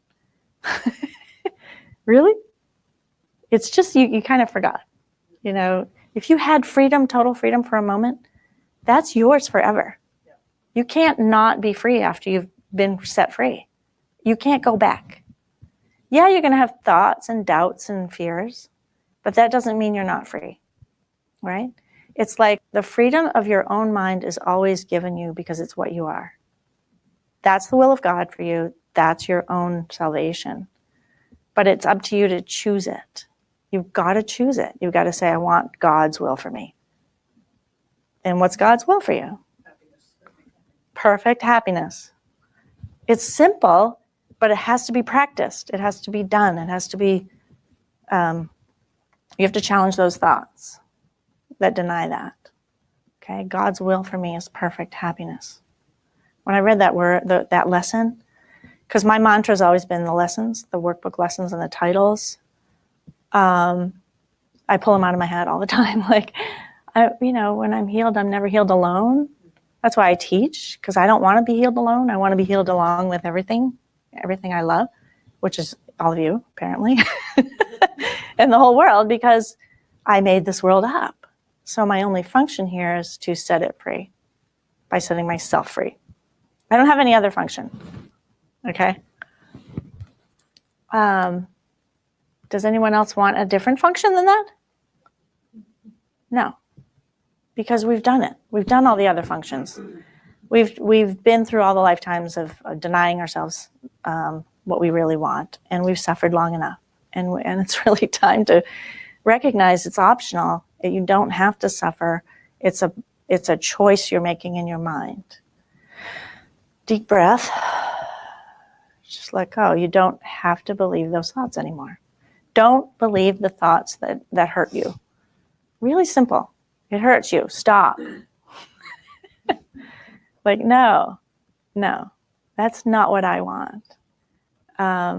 Really? It's just you kind of forgot. If you had freedom, total freedom for a moment, that's yours forever. You can't not be free after you've been set free. You can't go back. Yeah, you're going to have thoughts and doubts and fears, but that doesn't mean you're not free, right? It's like the freedom of your own mind is always given you because it's what you are. That's the will of God for you. That's your own salvation. But it's up to you to choose it. You've got to choose it. You've got to say, I want God's will for me. And what's God's will for you? Perfect happiness. It's simple, but it has to be practiced. It has to be done. It has to be, you have to challenge those thoughts that deny that. Okay, God's will for me is perfect happiness. When I read that word, that lesson, because my mantra has always been the lessons, the workbook lessons and the titles. I pull them out of my head all the time. Like, when I'm healed, I'm never healed alone. That's why I teach, because I don't want to be healed alone. I want to be healed along with everything I love, which is all of you, apparently, and the whole world, because I made this world up. So my only function here is to set it free by setting myself free. I don't have any other function. Okay? Does anyone else want a different function than that? No. Because we've done it. We've done all the other functions. We've been through all the lifetimes of denying ourselves what we really want, and we've suffered long enough. And it's really time to recognize it's optional. You don't have to suffer. It's a choice you're making in your mind. Deep breath. Just let go. You don't have to believe those thoughts anymore. Don't believe the thoughts that hurt you. Really simple. It hurts you. Stop. Like, no, that's not what I want. I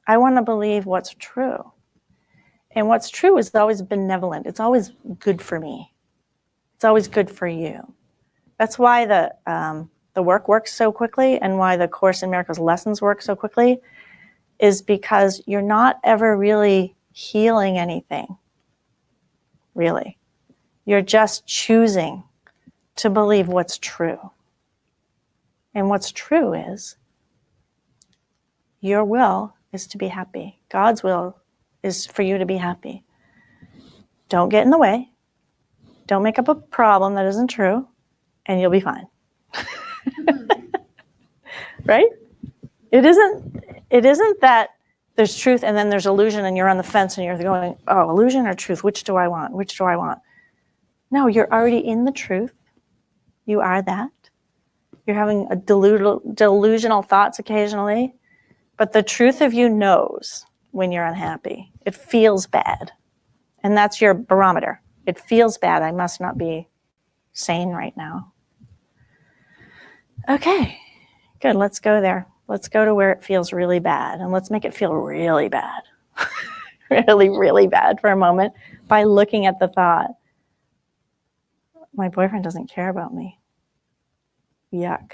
want to believe what's true. And what's true is always benevolent. It's always good for me. It's always good for you. That's why the work works so quickly, and why the Course in Miracles lessons work so quickly, is because you're not ever really healing anything. Really. You're just choosing to believe what's true. And what's true is your will is to be happy. God's will is for you to be happy. Don't get in the way. Don't make up a problem that isn't true, and you'll be fine. Right? It isn't that there's truth and then there's illusion and you're on the fence and you're going, oh, illusion or truth? Which do I want? Which do I want? No, you're already in the truth. You are that. You're having a delusional thoughts occasionally, but the truth of you knows when you're unhappy. It feels bad. And that's your barometer. It feels bad. I must not be sane right now. Okay, good. Let's go there. Let's go to where it feels really bad, and let's make it feel really bad. Really, really bad for a moment by looking at the thought. My boyfriend doesn't care about me. Yuck.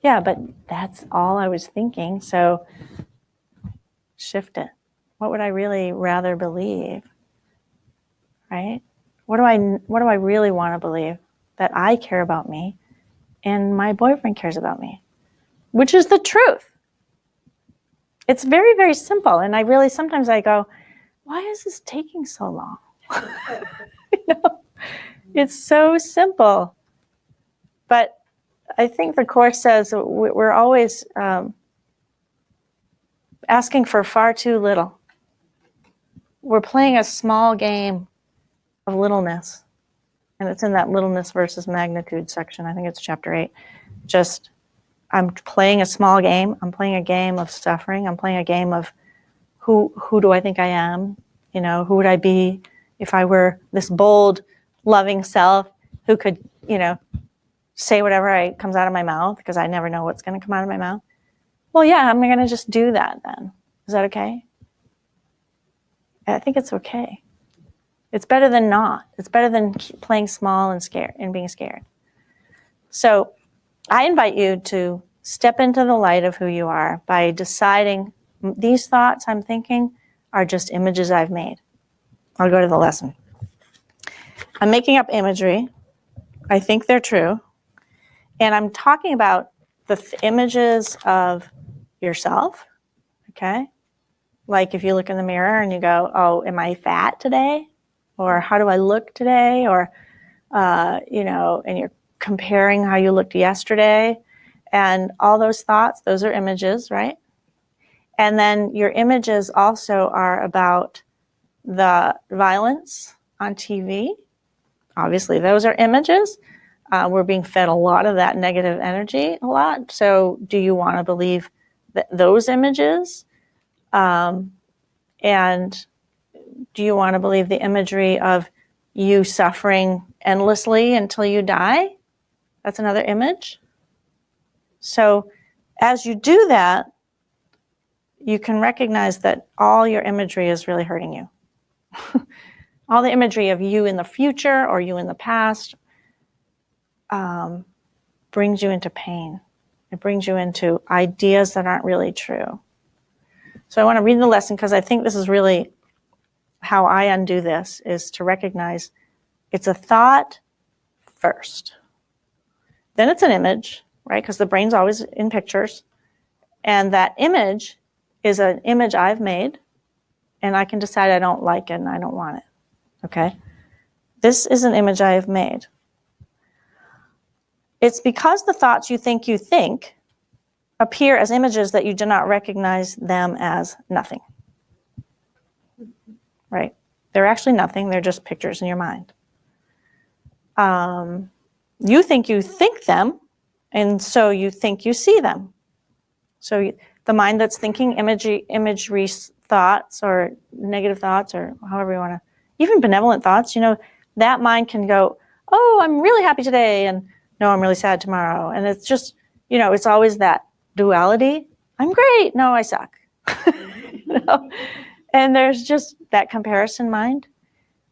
Yeah, but that's all I was thinking, so shift it. What would I really rather believe? Right? What do I really want to believe? That I care about me and my boyfriend cares about me, which is the truth. It's very, very simple. And sometimes I go, why is this taking so long? It's so simple. But I think the Course says we're always asking for far too little. We're playing a small game of littleness. And it's in that littleness versus magnitude section. I think it's chapter 8. I'm playing a small game. I'm playing a game of suffering. I'm playing a game of who do I think I am? Who would I be if I were this bold, loving self who could, say whatever comes out of my mouth, because I never know what's going to come out of my mouth. Well, yeah, I'm going to just do that then. Is that okay? I think it's okay. It's better than not. It's better than playing small and scared and being scared. So I invite you to step into the light of who you are by deciding these thoughts I'm thinking are just images I've made. I'll go to the lesson. I'm making up imagery. I think they're true. And I'm talking about the images of yourself, okay? Like if you look in the mirror and you go, oh, am I fat today? Or how do I look today? Or, and you're comparing how you looked yesterday. And all those thoughts, those are images, right? And then your images also are about the violence on TV obviously those are images. We're being fed a lot of that negative energy a lot. So do you want to believe that those images? And do you want to believe the imagery of you suffering endlessly until you die? That's another image. So as you do that, you can recognize that all your imagery is really hurting you. All the imagery of you in the future or you in the past brings you into pain. It brings you into ideas that aren't really true. So I want to read the lesson because I think this is really how I undo this, is to recognize it's a thought first. Then it's an image, right? Because the brain's always in pictures. And that image is an image I've made, and I can decide I don't like it and I don't want it, okay? This is an image I have made. It's because the thoughts you think appear as images that you do not recognize them as nothing, right? They're actually nothing. They're just pictures in your mind. You think them, and so you think you see them. So the mind that's thinking imagery thoughts or negative thoughts or however you want to, even benevolent thoughts, that mind can go, oh, I'm really happy today, and no, I'm really sad tomorrow. And it's just, it's always that duality. I'm great. No, I suck. And there's just that comparison mind.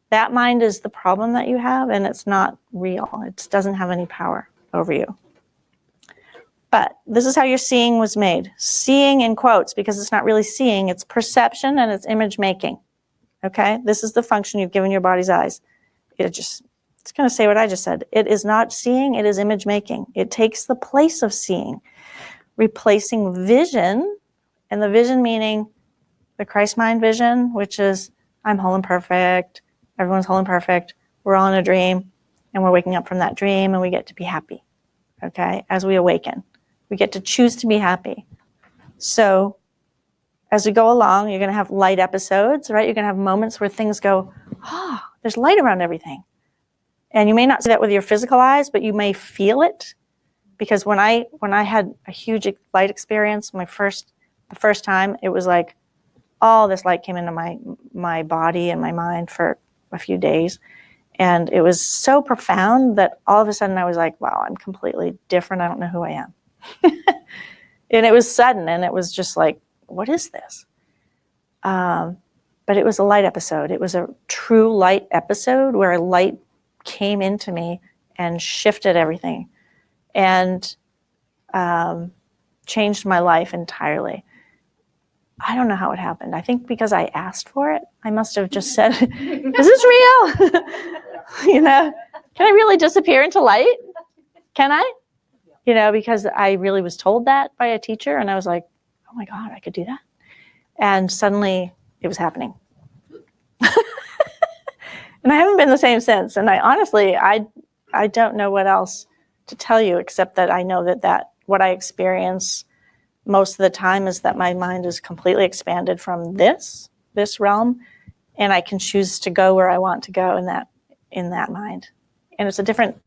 That mind is the problem that you have, and it's not real. It doesn't have any power over you. But this is how your seeing was made. Seeing in quotes, because it's not really seeing, it's perception and it's image making. Okay? This is the function you've given your body's eyes. It's going to say what I just said. It is not seeing, it is image making. It takes the place of seeing, replacing vision, and the vision meaning the Christ mind vision, which is I'm whole and perfect, everyone's whole and perfect, we're all in a dream, and we're waking up from that dream, and we get to be happy, okay, as we awaken. We get to choose to be happy. So as we go along, you're going to have light episodes, right? You're going to have moments where things go, there's light around everything. And you may not see that with your physical eyes, but you may feel it. Because when I had a huge light experience, the first time, it was like all this light came into my body and my mind for a few days. And it was so profound that all of a sudden I was like, wow, I'm completely different. I don't know who I am. And it was sudden, and it was just like, what is this? But it was a light episode. It was a true light episode where light came into me and shifted everything and changed my life entirely. I don't know how it happened. I think because I asked for it. I must have just said, is this real? Can I really disappear into light? Can I? Because I really was told that by a teacher, and I was like, oh my God, I could do that. And suddenly it was happening. And I haven't been the same since. And I don't know what else to tell you, except that I know that what I experience most of the time is that my mind is completely expanded from this realm, and I can choose to go where I want to go in that mind. And it's a different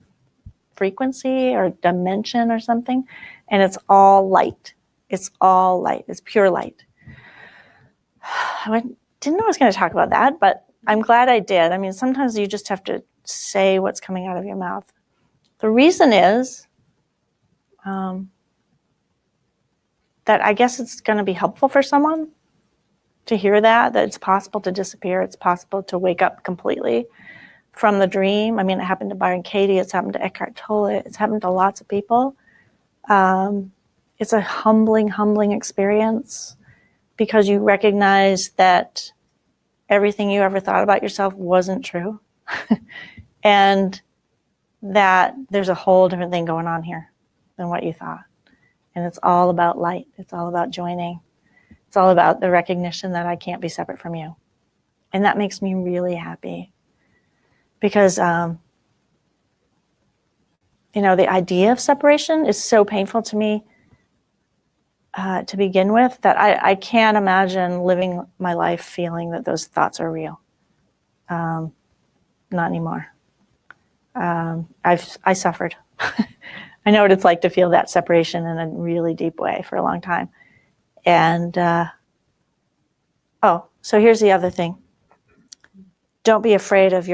frequency or dimension or something, and it's all light. It's all light. It's pure light. I didn't know I was going to talk about that, but I'm glad I did. I mean, sometimes you just have to say what's coming out of your mouth. The reason is that I guess it's going to be helpful for someone to hear that it's possible to disappear. It's possible to wake up completely from the dream. I mean, it happened to Byron Katie. It's happened to Eckhart Tolle. It's happened to lots of people. It's a humbling experience because you recognize that everything you ever thought about yourself wasn't true. And that there's a whole different thing going on here than what you thought. And it's all about light. It's all about joining. It's all about the recognition that I can't be separate from you. And that makes me really happy. Because, the idea of separation is so painful to me to begin with that I can't imagine living my life feeling that those thoughts are real. Not anymore. I suffered. I know what it's like to feel that separation in a really deep way for a long time. And, so here's the other thing. Don't be afraid of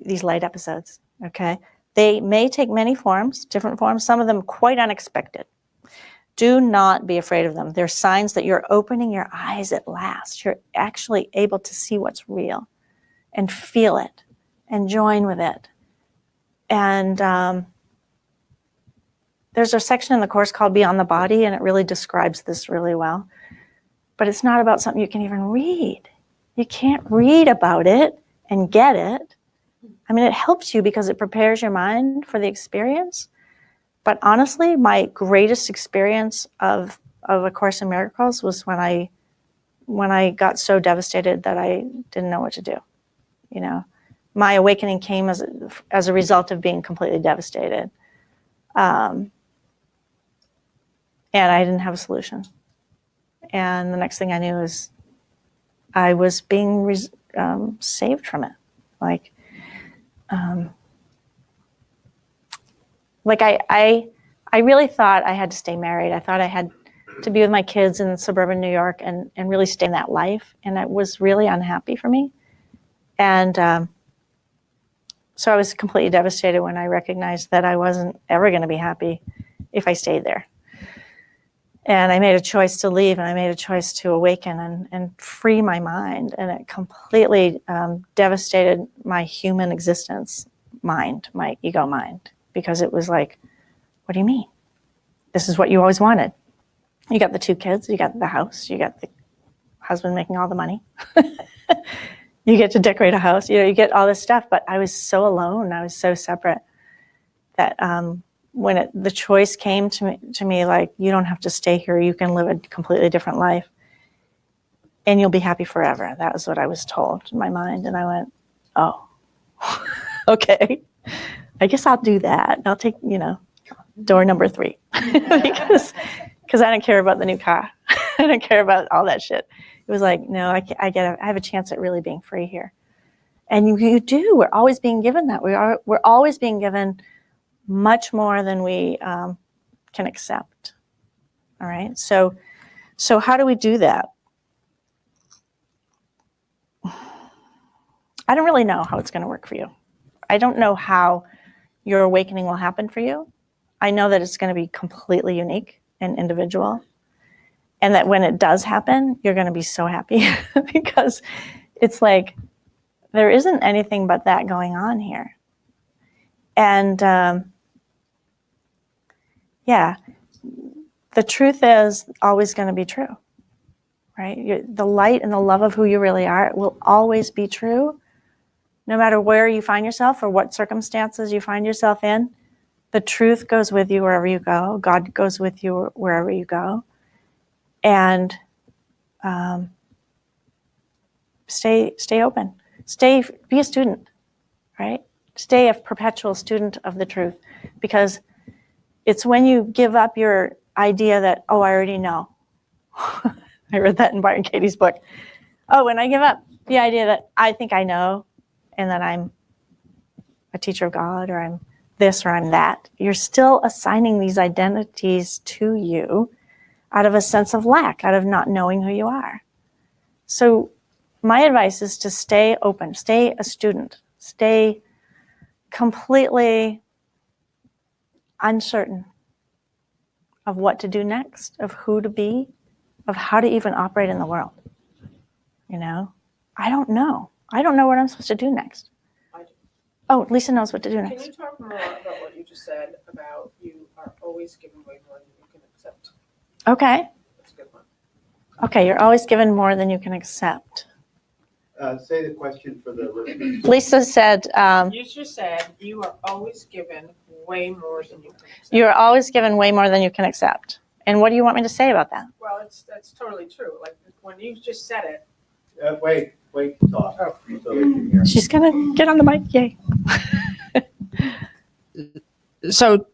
these light episodes, okay? They may take many forms, different forms, some of them quite unexpected. Do not be afraid of them. They're signs that you're opening your eyes at last. You're actually able to see what's real and feel it and join with it. And there's a section in the course called Beyond the Body, and it really describes this really well. But it's not about something you can even read. You can't read about it and get it. I mean, it helps you because it prepares your mind for the experience. But honestly, my greatest experience of A Course in Miracles was when I got so devastated that I didn't know what to do. You know, my awakening came as a result of being completely devastated. And I didn't have a solution. And the next thing I knew is I was being saved from it. I really thought I had to stay married. I thought I had to be with my kids in suburban New York and really stay in that life. And it was really unhappy for me. And so I was completely devastated when I recognized that I wasn't ever going to be happy if I stayed there. And I made a choice to leave, and I made a choice to awaken and free my mind. And it completely devastated my human existence mind, my ego mind, because it was like, what do you mean? This is what you always wanted. You got the 2 kids, you got the house, you got the husband making all the money. You get to decorate a house, you get all this stuff. But I was so alone, I was so separate that when the choice came to me, like, you don't have to stay here, you can live a completely different life and you'll be happy forever. That was what I was told in my mind. And I went, oh, okay, I guess I'll do that. I'll take, door number 3 because I don't care about the new car. I don't care about all that shit. It was like, no, I have a chance at really being free here. And you do. We're always being given that. We're always being given much more than we can accept. All right. So how do we do that? I don't really know how it's going to work for you. I don't know how your awakening will happen for you. I know that it's going to be completely unique and individual. And that when it does happen, you're going to be so happy because it's like, there isn't anything but that going on here. And the truth is always going to be true, right? The light and the love of who you really are will always be true, no matter where you find yourself or what circumstances you find yourself in. The truth goes with you wherever you go. God goes with you wherever you go. And stay open. Be a student, right? Stay a perpetual student of the truth, because it's when you give up your idea that, oh, I already know. I read that in Byron Katie's book. Oh, when I give up the idea that I think I know and that I'm a teacher of God or I'm this or I'm that, you're still assigning these identities to you out of a sense of lack, out of not knowing who you are. So my advice is to stay open, stay a student, stay completely uncertain of what to do next, of who to be, of how to even operate in the world. I don't know. I don't know what I'm supposed to do next. I do. Oh, Lisa knows what to do Can next. you talk more about what you just said about you are always given way more than you can accept? Okay. That's a good one. Okay, you're always given more than you can accept. Say the question for the listeners. Lisa said, You just said you are always given way more than you can accept. you're always given way more than you can accept. And what do you want me to say about that? Well, that's totally true. Like when you just said it. Wait, talk. So they can hear. She's going to get on the mic. Yay. So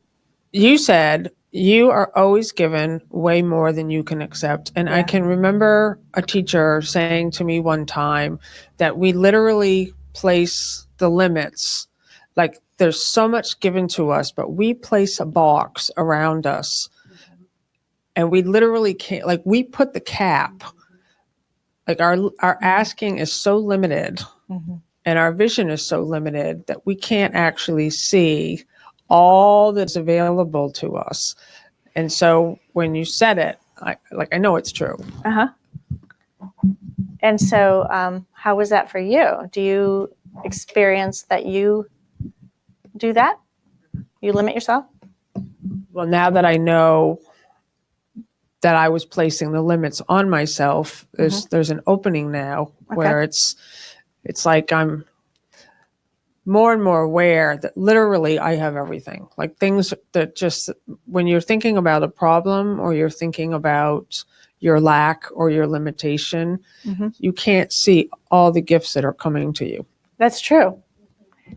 you said you are always given way more than you can accept. And I Yeah. can remember a teacher saying to me one time that we literally place the limits, like there's so much given to us, but we place a box around us, and we literally can't, like, we put the cap, like our asking is so limited and our vision is so limited that we can't actually see all that's available to us. And so when you said it, I know it's true. And so how was that for you? Do you experience that you do that? You limit yourself? Well, now that I know that I was placing the limits on myself, there's an opening now where it's like I'm more and more aware that literally I have everything. Like things that just, when you're thinking about a problem or you're thinking about your lack or your limitation, you can't see all the gifts that are coming to you. That's true.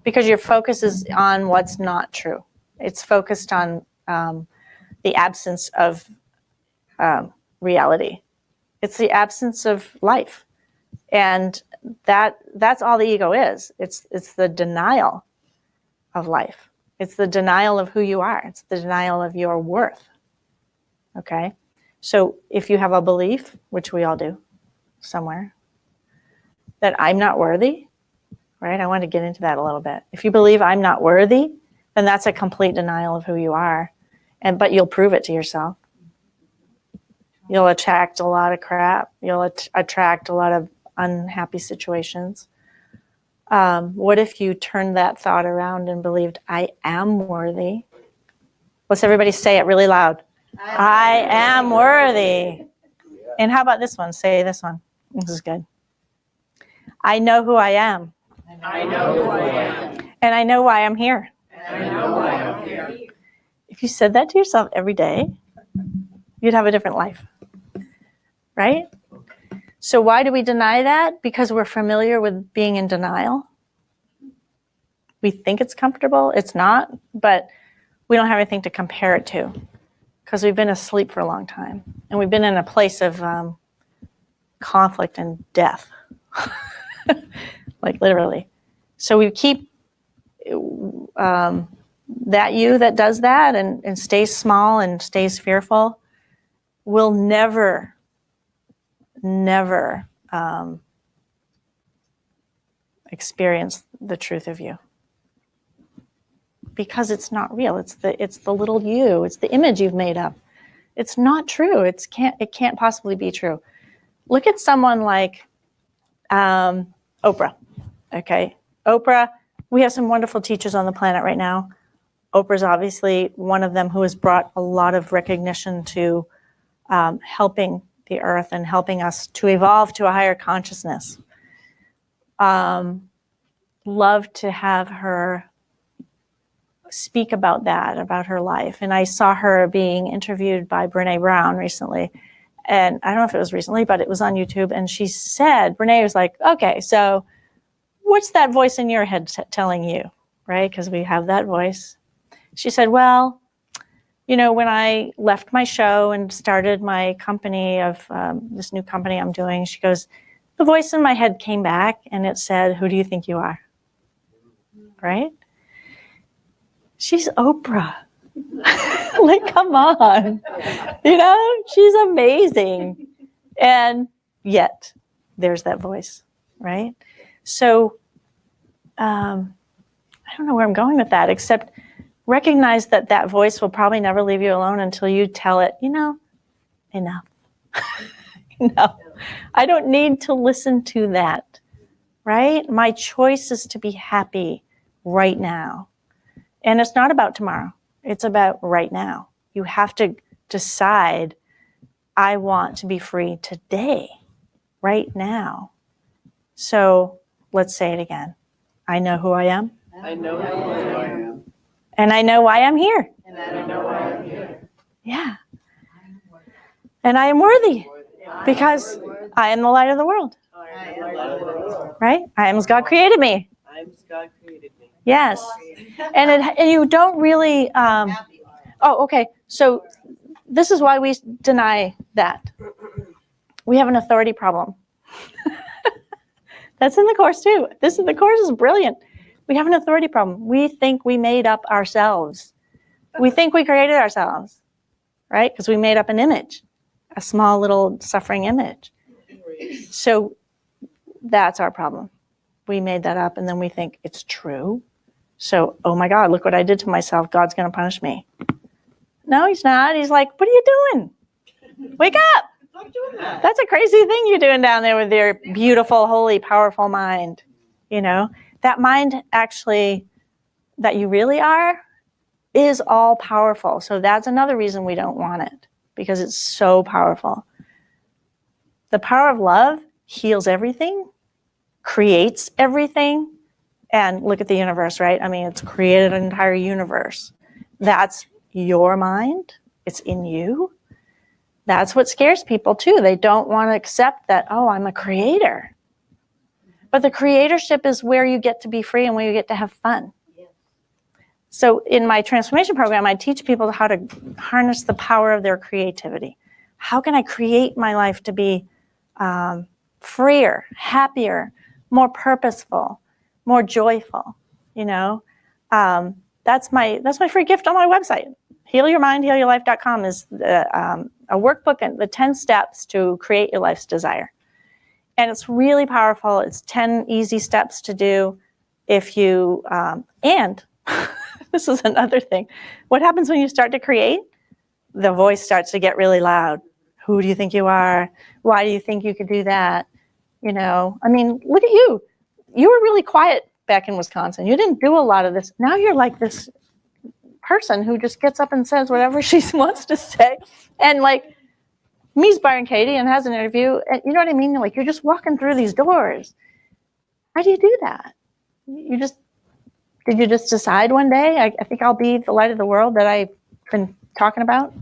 Because your focus is on what's not true. It's focused on the absence of reality. It's the absence of life. And that's all the ego is. It's the denial of life. It's the denial of who you are. It's the denial of your worth. Okay? So if you have a belief, which we all do somewhere, that I'm not worthy, right? I want to get into that a little bit. If you believe I'm not worthy, then that's a complete denial of who you are. But you'll prove it to yourself. You'll attract a lot of crap. You'll attract a lot of unhappy situations. What if you turned that thought around and believed, I am worthy? Let's everybody say it really loud. I am worthy. And how about this one? Say this one. This is good. I know who I am. I know who I am. And I know why I'm here. And I know why I'm here. If you said that to yourself every day, you'd have a different life. Right? So why do we deny that? Because we're familiar with being in denial. We think it's comfortable. It's not, but we don't have anything to compare it to because we've been asleep for a long time. And we've been in a place of conflict and death. Like literally. So we keep that you that does that and stays small and stays fearful will never experience the truth of you because it's not real. It's the little you. It's the image you've made up. It's not true. It can't possibly be true. Look at someone like Oprah. Okay, Oprah. We have some wonderful teachers on the planet right now. Oprah's obviously one of them who has brought a lot of recognition to helping the earth and helping us to evolve to a higher consciousness. Love to have her speak about that, about her life. And I saw her being interviewed by Brene Brown recently. And I don't know if it was recently, but it was on YouTube. And she said, Brene was like, okay, so what's that voice in your head telling you, right? Because we have that voice. She said, well, you know, when I left my show and started my company of this new company I'm doing, she goes, the voice in my head came back and it said, who do you think you are? Right? She's Oprah. Like, come on. You know, she's amazing. And yet, there's that voice, right? So, I don't know where I'm going with that, except recognize that that voice will probably never leave you alone until you tell it, you know, enough. No, I don't need to listen to that, right? My choice is to be happy right now. And it's not about tomorrow. It's about right now. You have to decide, I want to be free today, right now. So let's say it again. I know who I am. I know who I am. And I know why I'm here. And I know why I'm here. Yeah. And I am worthy because I am the light of the world. Right? I am as God created me. I'm as God created me. Yes. And you don't really, okay. So this is why we deny that. We have an authority problem. That's in the course too. The course is brilliant. We have an authority problem. We think we made up ourselves. We think we created ourselves, right? Because we made up an image, a small little suffering image. So that's our problem. We made that up and then we think it's true. So, oh my God, look what I did to myself. God's going to punish me. No, he's not. He's like, what are you doing? Wake up. That's a crazy thing you're doing down there with your beautiful, holy, powerful mind. You know, that mind actually that you really are is all powerful. So that's another reason we don't want it, because it's so powerful. The power of love heals everything, creates everything. And look at the universe, right? I mean, it's created an entire universe. That's your mind. It's in you. That's what scares people too. They don't want to accept that, oh, I'm a creator. But the creatorship is where you get to be free and where you get to have fun. So in my transformation program, I teach people how to harness the power of their creativity. How can I create my life to be freer, happier, more purposeful, more joyful? You know, that's my free gift on my website. HealYourMindHealYourLife.com is a workbook and the 10 steps to create your life's desire. And it's really powerful. It's 10 easy steps to do if you, and this is another thing. What happens when you start to create? The voice starts to get really loud. Who do you think you are? Why do you think you could do that? You know, I mean, look at you. You were really quiet back in Wisconsin. You didn't do a lot of this. Now you're like this person who just gets up and says whatever she wants to say. And like, meets Byron Katie and has an interview. And you know what I mean? Like, you're just walking through these doors. How do you do that? Did you just decide one day, I think I'll be the light of the world that I've been talking about?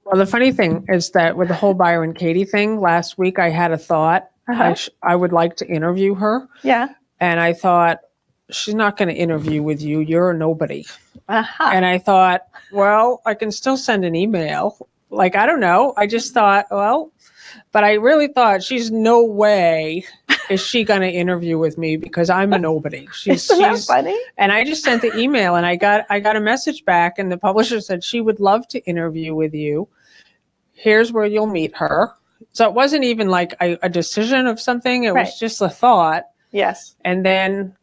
Well, the funny thing is that with the whole Byron Katie thing, last week I had a thought. I would like to interview her. Yeah. And I thought, she's not going to interview with you. You're a nobody. And I thought, well, I can still send an email. Like, I don't know. I just thought, well, but I really thought she's no way is she going to interview with me because I'm a nobody. She's funny? And I just sent the email and I got a message back and the publisher said she would love to interview with you. Here's where you'll meet her. So it wasn't even like a decision of something. It was just a thought. Yes. And then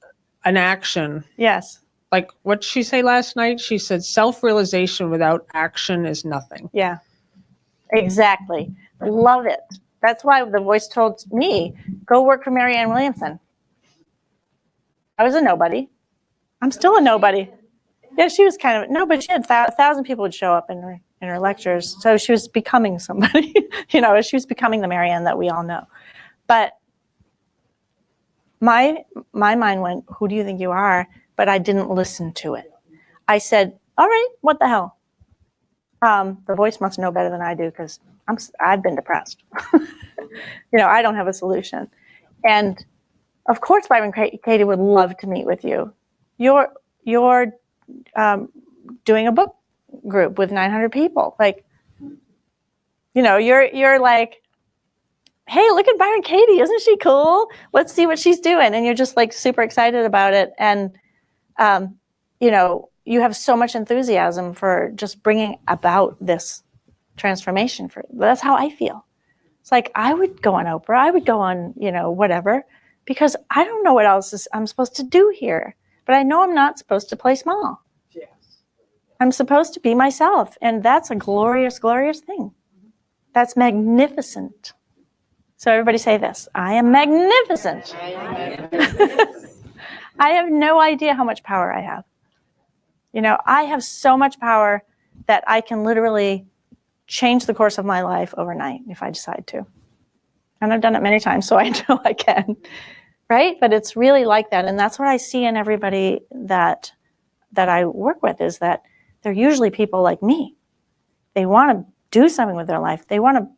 an action. Yes. Like what she say last night? She said, self-realization without action is nothing. Yeah, exactly. Love it. That's why the voice told me, go work for Marianne Williamson. I was a nobody. I'm still a nobody. Yeah, she was kind of, no, but she had 1,000 people would show up in her lectures. So she was becoming somebody, you know, she was becoming the Marianne that we all know. But my mind went, who do you think you are? But I didn't listen to it. I said, all right, what the hell? The voice must know better than I do because I've been depressed. You know, I don't have a solution. And of course, Byron Katie would love to meet with you. You're doing a book group with 900 people. Like, you know, you're like, hey, look at Byron Katie. Isn't she cool? Let's see what she's doing. And you're just like super excited about it. And, you know, you have so much enthusiasm for just bringing about this transformation. That's how I feel. It's like, I would go on Oprah. I would go on, you know, whatever, because I don't know what else I'm supposed to do here. But I know I'm not supposed to play small. Yes. I'm supposed to be myself. And that's a glorious, glorious thing. That's magnificent. So everybody say this. I am magnificent. I have no idea how much power I have. You know, I have so much power that I can literally change the course of my life overnight if I decide to. And I've done it many times, so I know I can. Right? But it's really like that. And that's what I see in everybody that I work with, is that they're usually people like me. They want to do something with their life. They want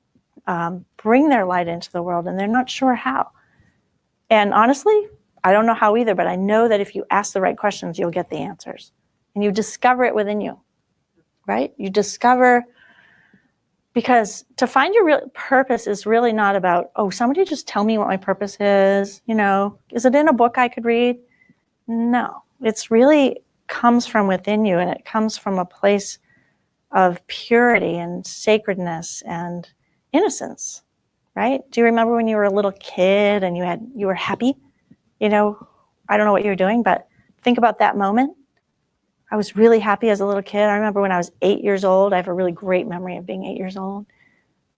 to bring their light into the world, and they're not sure how. And honestly, I don't know how either, but I know that if you ask the right questions, you'll get the answers. And you discover it within you, right? You discover because to find your real purpose is really not about, oh, somebody just tell me what my purpose is. Is it in a book I could read? No, it's really comes from within you, and it comes from a place of purity and sacredness and innocence, right? Do you remember when you were a little kid and you were happy? I don't know what you were doing, but think about that moment. I was really happy as a little kid. I remember when I was 8 years old. I have a really great memory of being 8 years old.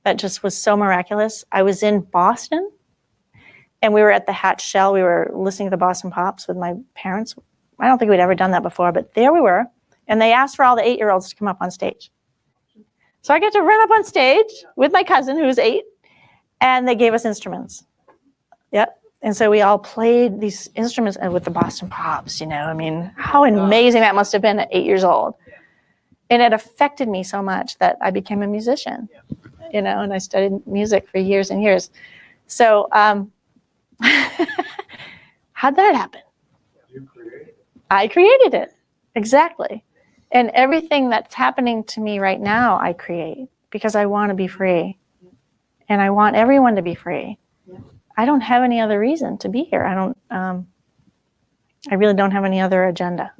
That just was so miraculous. I was in Boston, and we were at the Hatch Shell. We were listening to the Boston Pops with my parents. I don't think we'd ever done that before, but there we were. And they asked for all the 8-year-olds to come up on stage. So I got to run up on stage with my cousin who was 8, and they gave us instruments. Yep. And so we all played these instruments with the Boston Pops, how amazing that must have been at 8 years old. And it affected me so much that I became a musician, and I studied music for years and years. So how'd that happen? You created it. I created it. Exactly. And everything that's happening to me right now, I create because I want to be free. And I want everyone to be free. I don't have any other reason to be here. I really don't have any other agenda.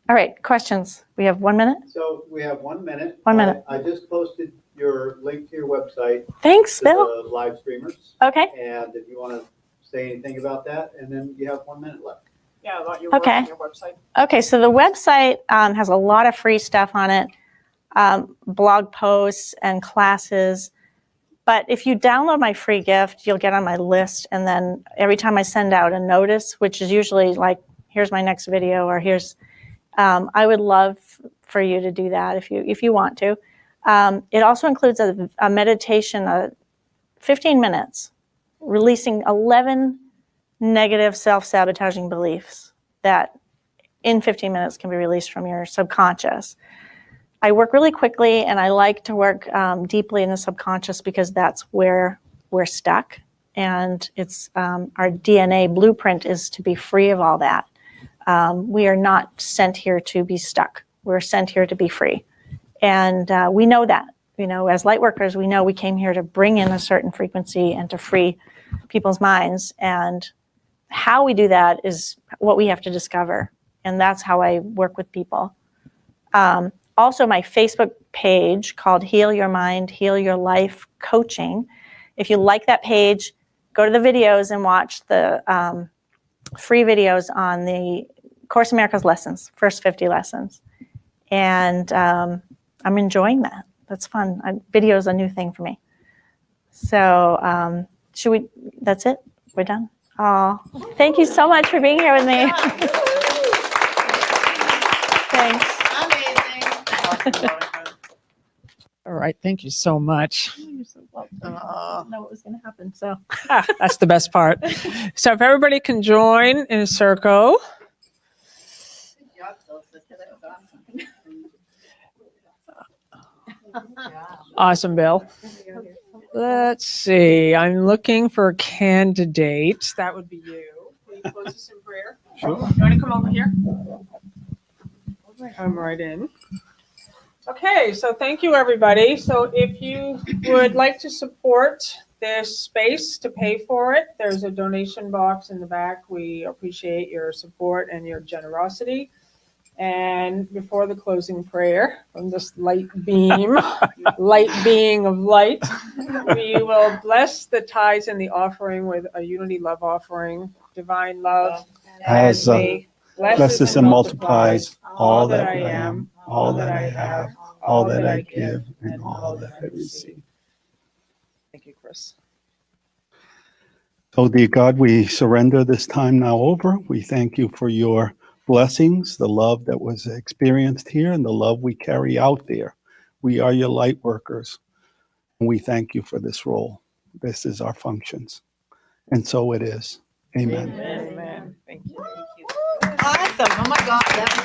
All right, questions. We have 1 minute. So we have 1 minute. 1 minute. I just posted your link to your website Thanks, to Bill. the live streamers. Okay. And if you want to say anything about that, and then you have 1 minute left. Yeah, I thought you were Okay. on your website. Okay, so the website has a lot of free stuff on it, blog posts and classes. But if you download my free gift, you'll get on my list. And then every time I send out a notice, which is usually like, here's my next video, or here's, I would love for you to do that if you want to. It also includes a meditation, 15 minutes, releasing 11 negative self-sabotaging beliefs that in 15 minutes can be released from your subconscious. I work really quickly, and I like to work deeply in the subconscious because that's where we're stuck. And it's our DNA blueprint is to be free of all that. We are not sent here to be stuck. We're sent here to be free. And we know that. As light workers, we know we came here to bring in a certain frequency and to free people's minds. And how we do that is what we have to discover. And that's how I work with people. Also, my Facebook page called Heal Your Mind, Heal Your Life Coaching. If you like that page, go to the videos and watch the free videos on the Course in Miracles lessons, first 50 lessons. And I'm enjoying that. That's fun. Video is a new thing for me. So that's it? We're done? Oh, thank you so much for being here with me. Thanks. All right, thank you so much. You're so welcome. I didn't know what was going to happen, so. That's the best part. So if everybody can join in a circle. Awesome, Bill. Let's see. I'm looking for candidates. That would be you. Will you close us in prayer? Sure. You want to come over here? Come right in. Okay, so thank you, everybody. So if you would like to support this space to pay for it, there's a donation box in the back. We appreciate your support and your generosity. And before the closing prayer from this light beam, light being of light, we will bless the tithes and the offering with a unity love offering. Divine love As me blesses and multiplies all that I I am, all that I have, all that I give, and all that I receive. Thank you, Chris. So, dear God, we surrender this time now over. We thank you for your blessings, the love that was experienced here, and the love we carry out there. We are your light workers, and we thank you for this role. This is our functions. And so it is. Amen. Amen. Thank you. Awesome. Oh my God. That was